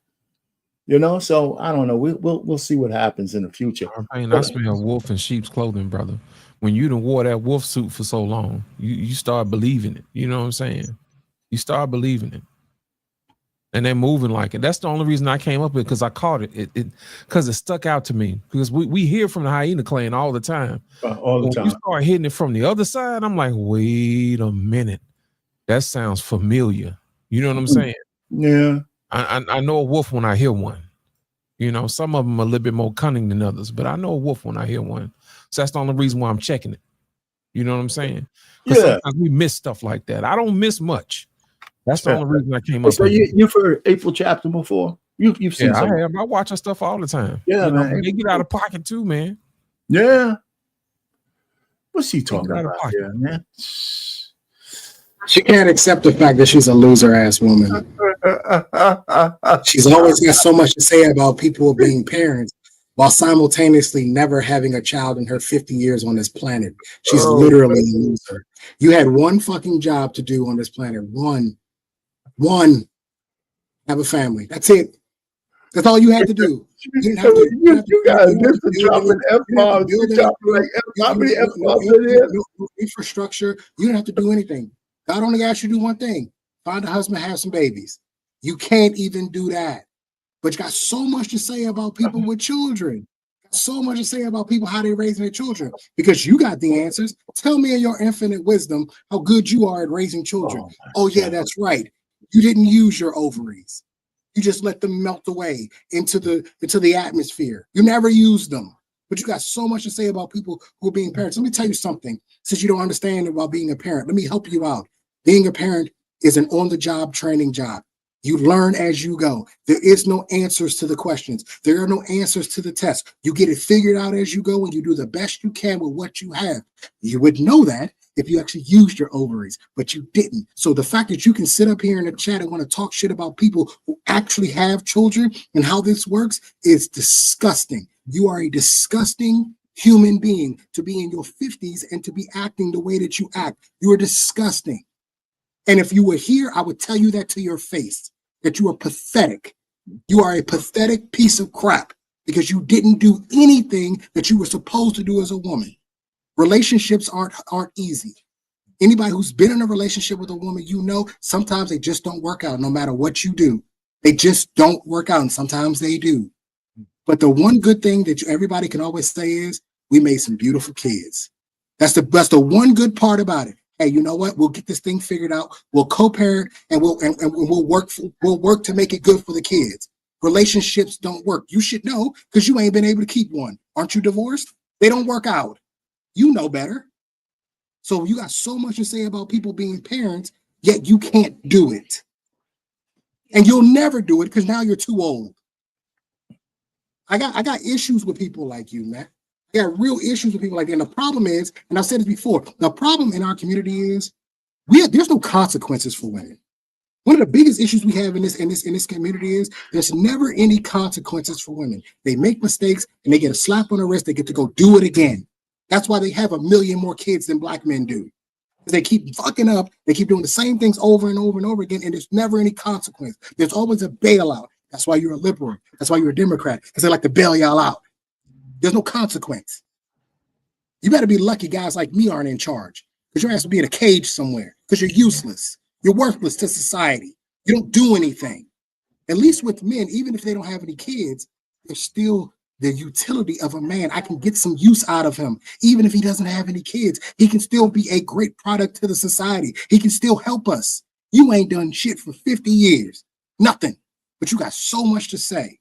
So I don't know. We'll see what happens in the future. I smell wolf in sheep's clothing, brother. When you done wore that wolf suit for so long, you start believing it. You know what I'm saying? You start believing it. And they're moving like it. That's the only reason I came up with it, because I caught it. Because it stuck out to me. Because we hear from the hyena clan all the time. All the time. You start hitting it from the other side, I'm like, wait a minute. That sounds familiar. You know what I'm saying? Yeah. I know a wolf when I hear one. Some of them are a little bit more cunning than others, but I know a wolf when I hear one. So that's the only reason why I'm checking it. You know what I'm saying? Because sometimes we miss stuff like that. I don't miss much. That's the only reason I came up. So you've heard April Chapter before? You've seen I have. I watch her stuff all the time. Yeah, man. They get out of pocket too, man. Yeah. What's she talking about here, man? She can't accept the fact that she's a loser ass woman. She's always got so much to say about people being parents while simultaneously never having a child in her 50 years on this planet. She's literally a loser. You had one fucking job to do on this planet. One. Have a family. That's it. That's all you had to do. You didn't have to. You guys just dropping F-bombs. You dropping like how many F-bombs it is? Infrastructure. You didn't have to do anything. God only asked you to do one thing: find a husband, have some babies. You can't even do that. But you got so much to say about people with children. So much to say about people, how they're raising their children, because you got the answers. Tell me in your infinite wisdom how good you are at raising children. Oh yeah, that's right. You didn't use your ovaries. You just let them melt away into the atmosphere. You never used them. But you got so much to say about people who are being parents. Let me tell you something. Since you don't understand about being a parent, let me help you out. Being a parent is an on-the-job training job. You learn as you go. There is no answers to the questions. There are no answers to the tests. You get it figured out as you go, and you do the best you can with what you have. You would know that if you actually used your ovaries, but you didn't. So the fact that you can sit up here in the chat and want to talk shit about people who actually have children and how this works is disgusting. You are a disgusting human being to be in your 50s and to be acting the way that you act. You are disgusting. And if you were here, I would tell you that to your face, that you are pathetic. You are a pathetic piece of crap because you didn't do anything that you were supposed to do as a woman. Relationships aren't easy. Anybody who's been in a relationship with a woman, sometimes they just don't work out no matter what you do. They just don't work out, and sometimes they do. But the one good thing that everybody can always say is we made some beautiful kids. That's the one good part about it. Hey, you know what? We'll get this thing figured out. We'll co-parent and we'll work to make it good for the kids. Relationships don't work. You should know because you ain't been able to keep one. Aren't you divorced? They don't work out. You know better. So you got so much to say about people being parents, yet you can't do it. And you'll never do it because now you're too old. I got issues with people like you, man. I got real issues with people like that. And the problem is, and I've said this before, the problem in our community is there's no consequences for women. One of the biggest issues we have in this community is there's never any consequences for women. They make mistakes and they get a slap on the wrist. They get to go do it again. That's why they have 1 million more kids than black men do. They keep fucking up. They keep doing the same things over and over and over again, and there's never any consequence. There's always a bailout. That's why you're a liberal. That's why you're a Democrat, because they like to bail y'all out. There's no consequence. You better be lucky guys like me aren't in charge, because your ass will be in a cage somewhere, because you're useless. You're worthless to society. You don't do anything. At least with men, even if they don't have any kids, there's still the utility of a man. I can get some use out of him. Even if he doesn't have any kids, he can still be a great product to the society. He can still help us. You ain't done shit for 50 years. Nothing. But you got so much to say.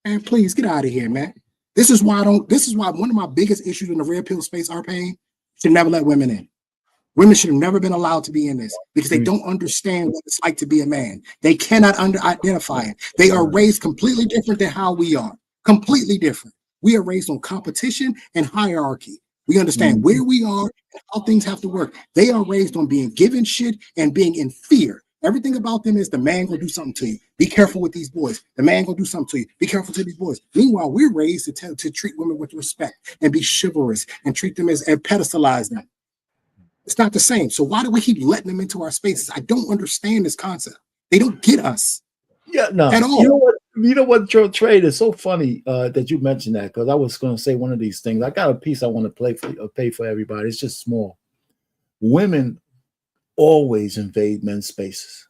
And please get out of here, man. This is why one of my biggest issues in the red pill space are paying should never let women in. Women should have never been allowed to be in this because they don't understand what it's like to be a man. They cannot identify it. They are raised completely different than how we are. Completely different. We are raised on competition and hierarchy. We understand where we are and how things have to work. They are raised on being given shit and being in fear. Everything about them is the man gonna do something to you. Be careful with these boys. The man gonna do something to you. Be careful to these boys. Meanwhile, we're raised to treat women with respect and be chivalrous and treat them and pedestalize them. It's not the same. So why do we keep letting them into our spaces? I don't understand this concept. They don't get us. Yeah, no. At all. You know what, Joe Trade, is so funny that you mentioned that, because I was going to say one of these things. I got a piece I want to pay for everybody. It's just small. Women always invade men's spaces.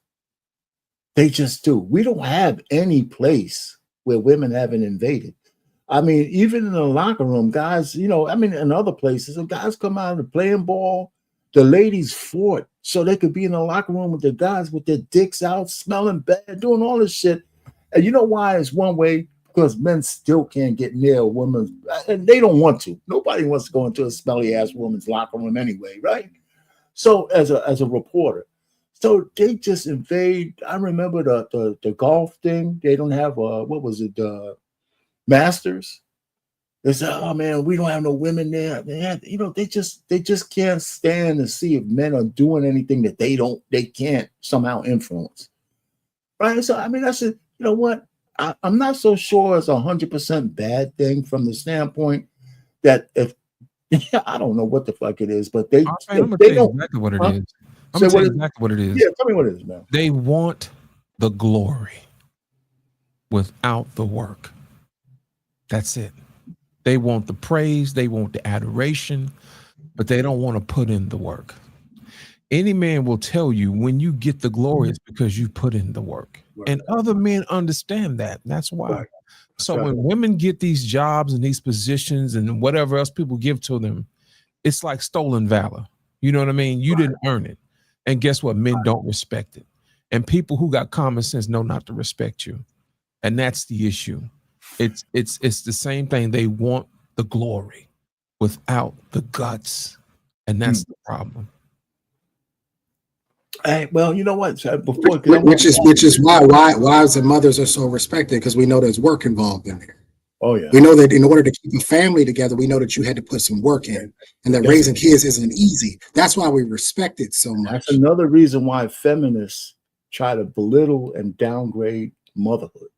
They just do. We don't have any place where women haven't invaded. I mean, even in the locker room, guys, in other places, and guys come out and playing ball. The ladies fought so they could be in the locker room with the guys with their dicks out, smelling bad, doing all this shit. And you know why it's one way? Because men still can't get near a woman, and they don't want to. Nobody wants to go into a smelly ass woman's locker room anyway, right? So as a reporter, so they just invade. I remember the golf thing. They don't have what was it? Masters. They say, "Oh man, we don't have no women there." Man, they just can't stand to see if men are doing anything that they can't somehow influence, right? So I mean, that's it. You know what? I'm not so sure it's 100% bad thing from the standpoint that if I don't know what the fuck it is, but I'm gonna tell you exactly what it is. I'm gonna tell you exactly what it is. Yeah, tell me what it is, man. They want the glory without the work. That's it. They want the praise, they want the adoration, but they don't want to put in the work. Any man will tell you when you get the glory, it's because you put in the work. Right. And other men understand that. That's why. Right. So when women get these jobs and these positions and whatever else people give to them, it's like stolen valor. You know what I mean? You didn't earn it. And guess what? Men don't respect it. And people who got common sense know not to respect you. And that's the issue. It's the same thing. They want the glory without the guts. And that's the problem. Hey, well, you know what? Which is why wives and mothers are so respected, because we know there's work involved in there. Oh yeah. We know that in order to keep a family together, we know that you had to put some work in, and that raising kids isn't easy. That's why we respect it so much. That's another reason why feminists try to belittle and downgrade motherhood.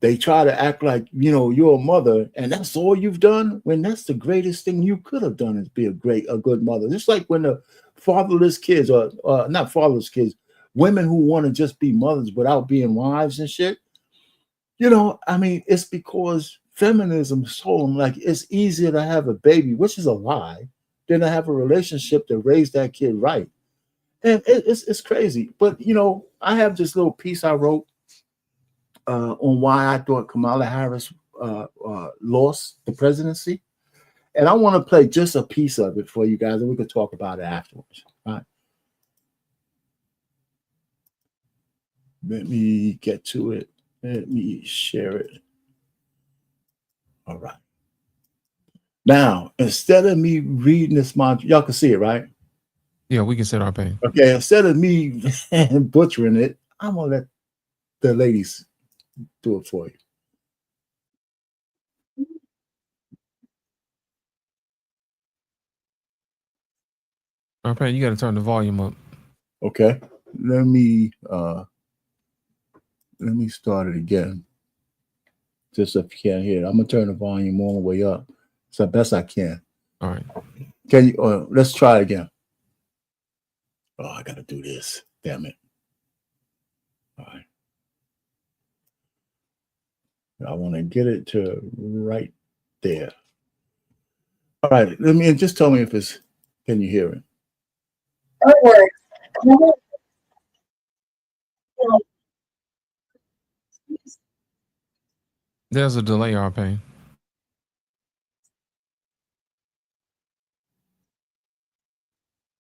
They try to act like, you're a mother and that's all you've done, when that's the greatest thing you could have done, is be a good mother. Just like when the fatherless kids, or not fatherless kids, women who want to just be mothers without being wives and shit. It's because feminism told them like it's easier to have a baby, which is a lie, than to have a relationship to raise that kid right. And it's crazy. But, I have this little piece I wrote on why I thought Kamala Harris lost the presidency. And I want to play just a piece of it for you guys, and we can talk about it afterwards. All right. Let me get to it. Let me share it. All right. Now, instead of me reading this mantra, y'all can see it, right? Yeah, we can set our pain. Okay, instead of me butchering it, I'm going to let the ladies do it for you. Our pain, you got to turn the volume up. Okay. Let me start it again. Just if you can't hear it. I'm going to turn the volume all the way up. So best I can. All right. Can you? Let's try again. Oh, I gotta do this. Damn it! All right. I want to get it to right there. All right. Let me just tell me if it's. Can you hear it? There's a delay, Arpain.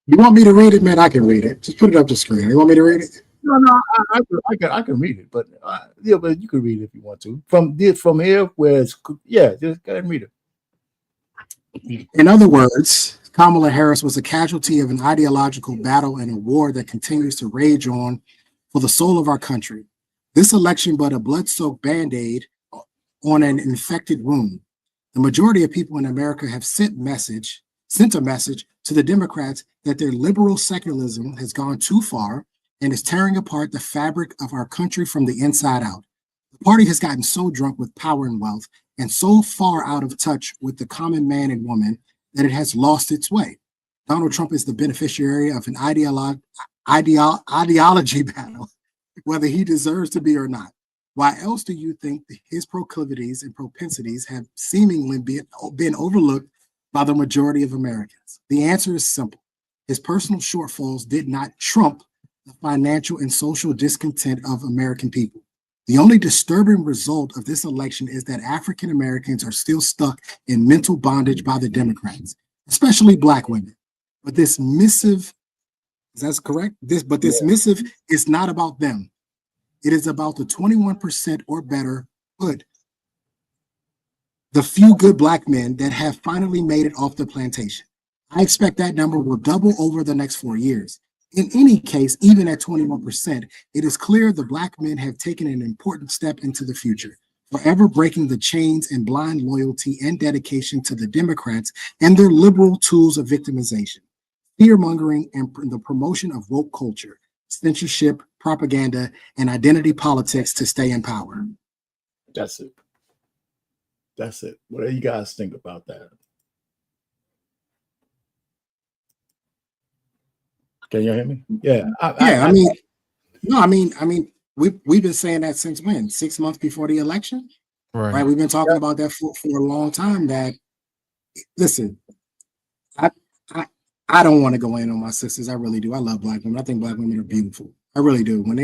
You want me to read it, man? I can read it. Just put it up the screen. You want me to read it? No, I can read it, but yeah, but you can read it if you want to. From here, where it's just go ahead and read it. In other words, Kamala Harris was a casualty of an ideological battle and a war that continues to rage on for the soul of our country. This election but a blood-soaked Band-Aid on an infected wound. The majority of people in America have sent a message to the Democrats that their liberal secularism has gone too far and is tearing apart the fabric of our country from the inside out. The party has gotten so drunk with power and wealth and so far out of touch with the common man and woman that it has lost its way. Donald Trump is the beneficiary of an ideology battle, whether he deserves to be or not. Why else do you think his proclivities and propensities have seemingly been overlooked by the majority of Americans? The answer is simple. His personal shortfalls did not trump the financial and social discontent of American people. The only disturbing result of this election is that African Americans are still stuck in mental bondage by the Democrats, especially Black women. But this missive, that's correct? This missive is not about them. It is about the 21% or better good, the few good Black men that have finally made it off the plantation. I expect that number will double over the next 4 years. In any case, even at 21%, it is clear the Black men have taken an important step into the future, forever breaking the chains and blind loyalty and dedication to the Democrats and their liberal tools of victimization, fear-mongering, and the promotion of woke culture, censorship, propaganda, and identity politics to stay in power. That's it. That's it. What do you guys think about that? Can you hear me? Yeah. I mean, we've been saying that since when? 6 months before the election, right? We've been talking about that for a long time. That listen, I don't want to go in on my sisters. I really do. I love Black women. I think Black women are beautiful. I really do. When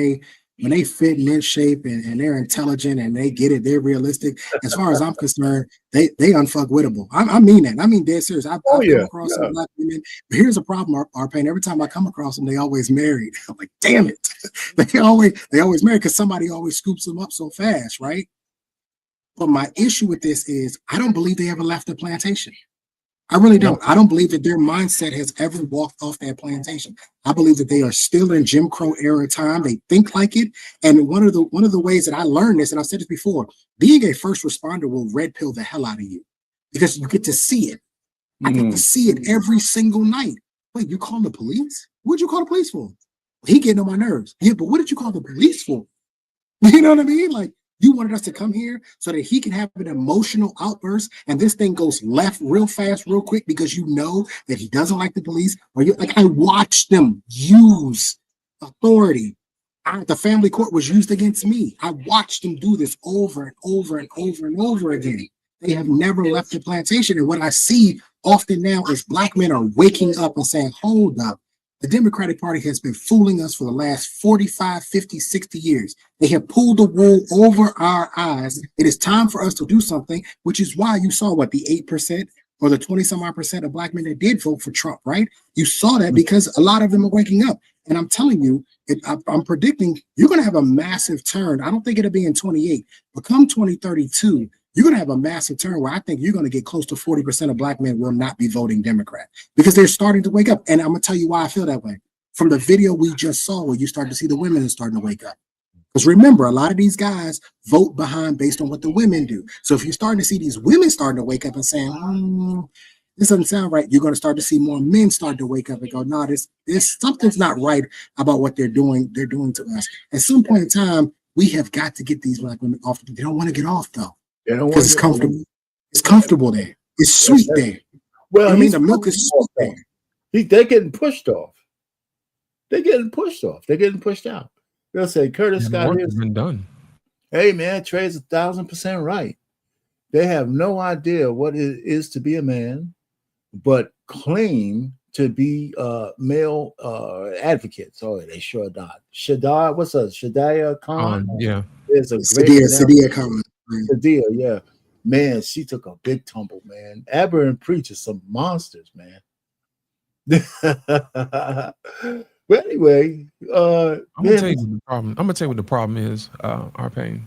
they fit and in shape and they're intelligent and they get it, they're realistic. As far as I'm concerned, they unfuckwittable. I mean that. I mean dead serious. I've come across some Black women, but here's a problem, Arpain. Every time I come across them, they always married. I'm like, damn it. they always married because somebody always scoops them up so fast, right? But my issue with this is I don't believe they ever left the plantation. I really don't. I don't believe that their mindset has ever walked off that plantation. I believe that they are still in Jim Crow era time. They think like it. And one of the ways that I learned this, and I've said this before, being a first responder will red pill the hell out of you because you get to see it. I get to see it every single night. Wait, you call the police? What'd you call the police for? He getting on my nerves. Yeah, but what did you call the police for? You know what I mean? Like, you wanted us to come here so that he can have an emotional outburst and this thing goes left real fast, real quick, because you know that he doesn't like the police. Or you like, I watched them use authority. The family court was used against me. I watched them do this over and over and over and over again. They have never left the plantation. And what I see often now is Black men are waking up and saying, hold up. The Democratic Party has been fooling us for the last 45, 50, 60 years. They have pulled the wool over our eyes. It is time for us to do something, which is why you saw the 8% or the 20-some-odd% of Black men that did vote for Trump, right? You saw that because a lot of them are waking up. And I'm telling you, I'm predicting you're going to have a massive turn. I don't think it'll be in 28, but come 2032, you're going to have a massive turn where I think you're going to get close to 40% of Black men will not be voting Democrat because they're starting to wake up. And I'm going to tell you why I feel that way. From the video we just saw where you start to see the women starting to wake up. Because remember, a lot of these guys vote behind based on what the women do. So if you're starting to see these women starting to wake up and saying, this doesn't sound right, you're going to start to see more men start to wake up and go, no, this something's not right about what they're doing to us. At some point in time, we have got to get these Black women off. They don't want to get off though. Because it's comfortable. It's comfortable there. It's sweet there. Well, I mean, he's the milk is they're getting pushed off. They're getting pushed off. They're getting pushed out. They'll say Curtis And the Scott work is, has been done. hey man, Trey's 1,000% right. They have no idea what it is to be a man, but claim to be male advocates. Oh, they sure not. Shadar, what's up? Shadaya Khan? Yeah. There's a great Sadia Khan. Sadia, yeah. Man, she took a big tumble, man. Aber and Preach are some monsters, man. But anyway, I'm gonna tell you what the problem. I'm gonna tell you what the problem is, Arpain.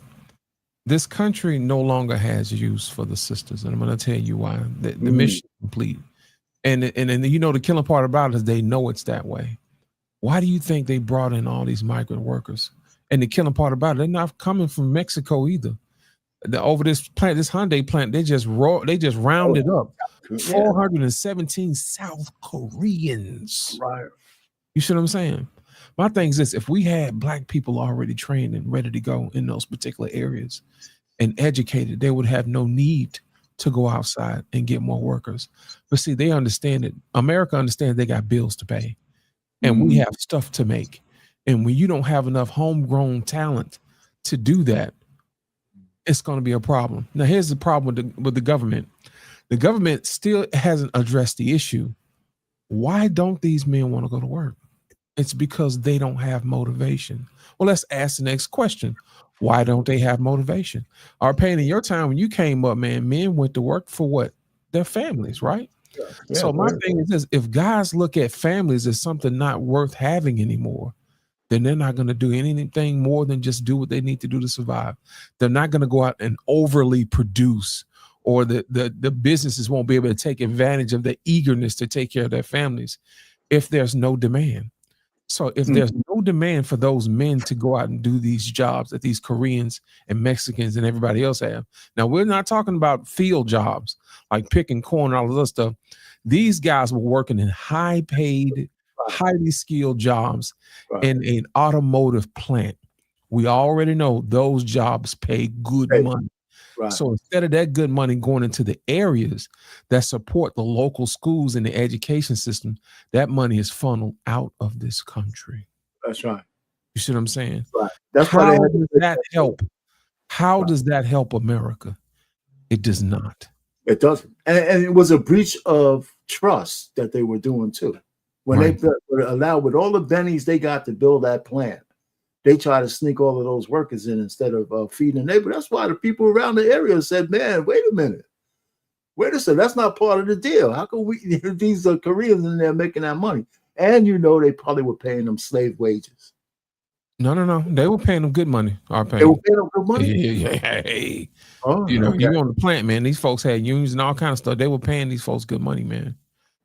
This country no longer has use for the sisters, and I'm gonna tell you why. The mission is complete. And you know the killing part about it is they know it's that way. Why do you think they brought in all these migrant workers? And the killing part about it, they're not coming from Mexico either. Over this plant, this Hyundai plant, they just rounded up 417 South Koreans. Right. You see what I'm saying? My thing is this: if we had black people already trained and ready to go in those particular areas and educated, they would have no need to go outside and get more workers. But see, they understand it. America understands they got bills to pay, and we have stuff to make. And when you don't have enough homegrown talent to do that, it's going to be a problem. Now, here's the problem with the government. The government still hasn't addressed the issue. Why don't these men want to go to work? It's because they don't have motivation. Well, let's ask the next question. Why don't they have motivation? Arpain, in your time when you came up, man, men went to work for what? Their families, right? Yeah, so my thing is this: if guys look at families as something not worth having anymore, then they're not going to do anything more than just do what they need to do to survive. They're not going to go out and overly produce, or the businesses won't be able to take advantage of the eagerness to take care of their families if there's no demand. So if there's no demand for those men to go out and do these jobs that these Koreans and Mexicans and everybody else have. Now, we're not talking about field jobs like picking corn and all of this stuff. These guys were working in high paid, highly skilled jobs in an automotive plant. We already know those jobs pay good money. Right. So instead of that good money going into the areas that support the local schools and the education system, that money is funneled out of this country. That's right. You see what I'm saying? Right. That's How why does that help? How does that help America? It does not. It doesn't. And it was a breach of trust that they were doing too. When they were allowed, with all the bennies they got to build that plant, they try to sneak all of those workers in instead of feeding the neighbor. That's why the people around the area said, man, wait a minute. Wait a second. That's not part of the deal. How can we, these are Koreans in there making that money? And you know, they probably were paying them slave wages. No. They were paying them good money. They were paying them good money? Yeah. You know, you on the plant, man. These folks had unions and all kind of stuff. They were paying these folks good money, man.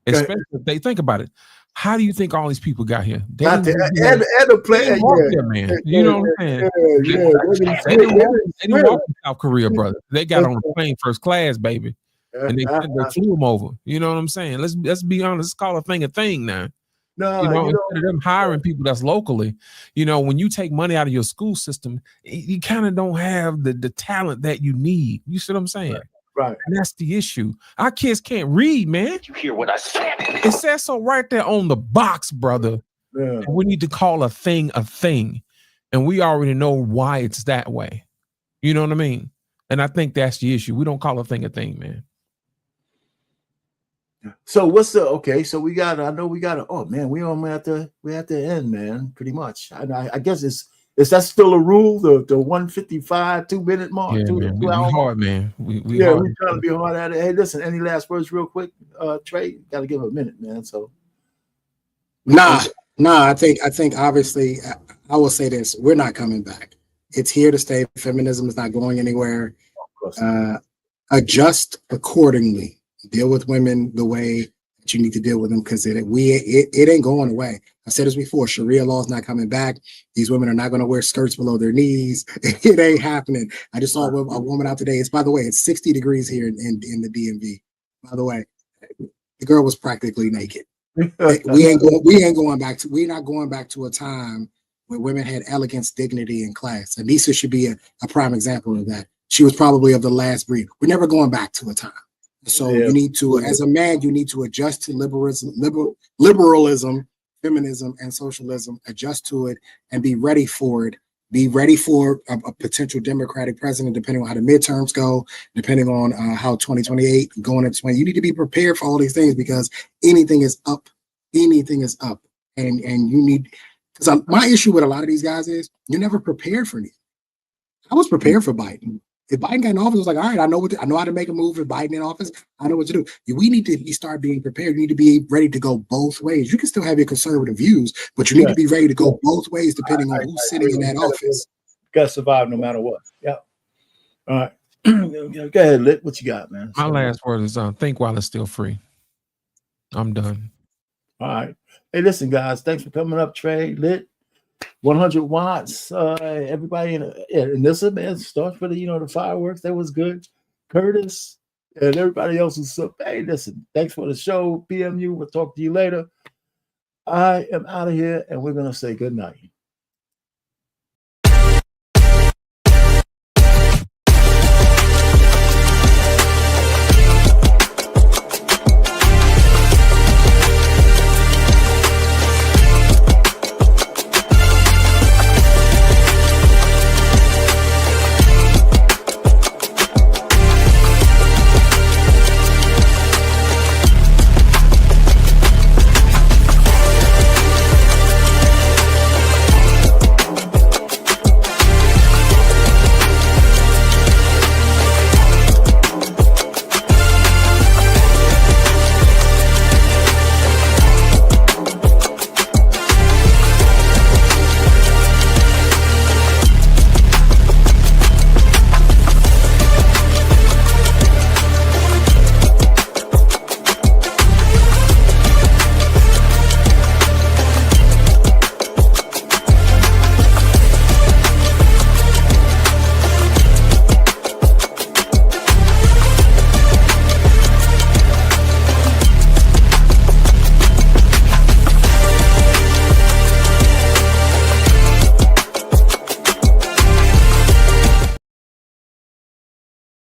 Especially if they think about it. How do you think all these people got here? They got there. And the plant, man. You know what I'm saying? They didn't walk to South Korea, brother. They got on the plane first class, baby. And they flew them over. You know what I'm saying? Let's be honest. Let's call a thing now. No, you know, instead of them hiring people that's locally, you know, when you take money out of your school system, you kind of don't have the talent that you need. You see what I'm saying? Right. And that's the issue. Our kids can't read, man. You hear what I said? It says so right there on the box, brother. Yeah. We need to call a thing. And we already know why it's that way. You know what I mean? And I think that's the issue. We don't call a thing, man. So what's the so we got oh man, we at the end, man, pretty much. I guess is that still a rule, the 155 2-minute mark? Yeah, man. We hard, man. We we're trying to be hard at it. Hey, listen, any last words real quick? Trey, gotta give a minute, man. So Nah, I think obviously I will say this: we're not coming back. It's here to stay. Feminism is not going anywhere. Adjust accordingly. Deal with women the way that you need to deal with them, because it ain't going away. I said this before: Sharia law is not coming back. These women are not going to wear skirts below their knees. It ain't happening. I just saw a woman out today. By the way, it's 60 degrees here in the DMV. By the way, the girl was practically naked. We're not going back to a time where women had elegance, dignity, and class. Anissa should be a prime example of that. She was probably of the last breed. We're never going back to a time. So you need to, as a man, you need to adjust to liberalism, feminism, and socialism. Adjust to it and be ready for it. Be ready for a potential Democratic president, depending on how the midterms go, depending on how 2028 going into 20. You need to be prepared for all these things because anything is up. Anything is up, and you need. Because my issue with a lot of these guys is you're never prepared for anything. I was prepared for Biden. If Biden got in office, I was like, all right, I know how to make a move. If Biden in office, I know what to do. We need to start being prepared. You need to be ready to go both ways. You can still have your conservative views, but you need to be ready to go both ways depending on who's sitting in that office. Got to survive no matter what. Yeah. All right. Go ahead, Lit. What you got, man? My last word is think while it's still free. I'm done. All right. Hey, listen, guys. Thanks for coming up, Trey. Lit. 100 watts. Everybody in this event starts for the fireworks. That was good. Curtis and everybody else who's up. Hey, listen. Thanks for the show. PMU. We'll talk to you later. I am out of here, and we're gonna say good night.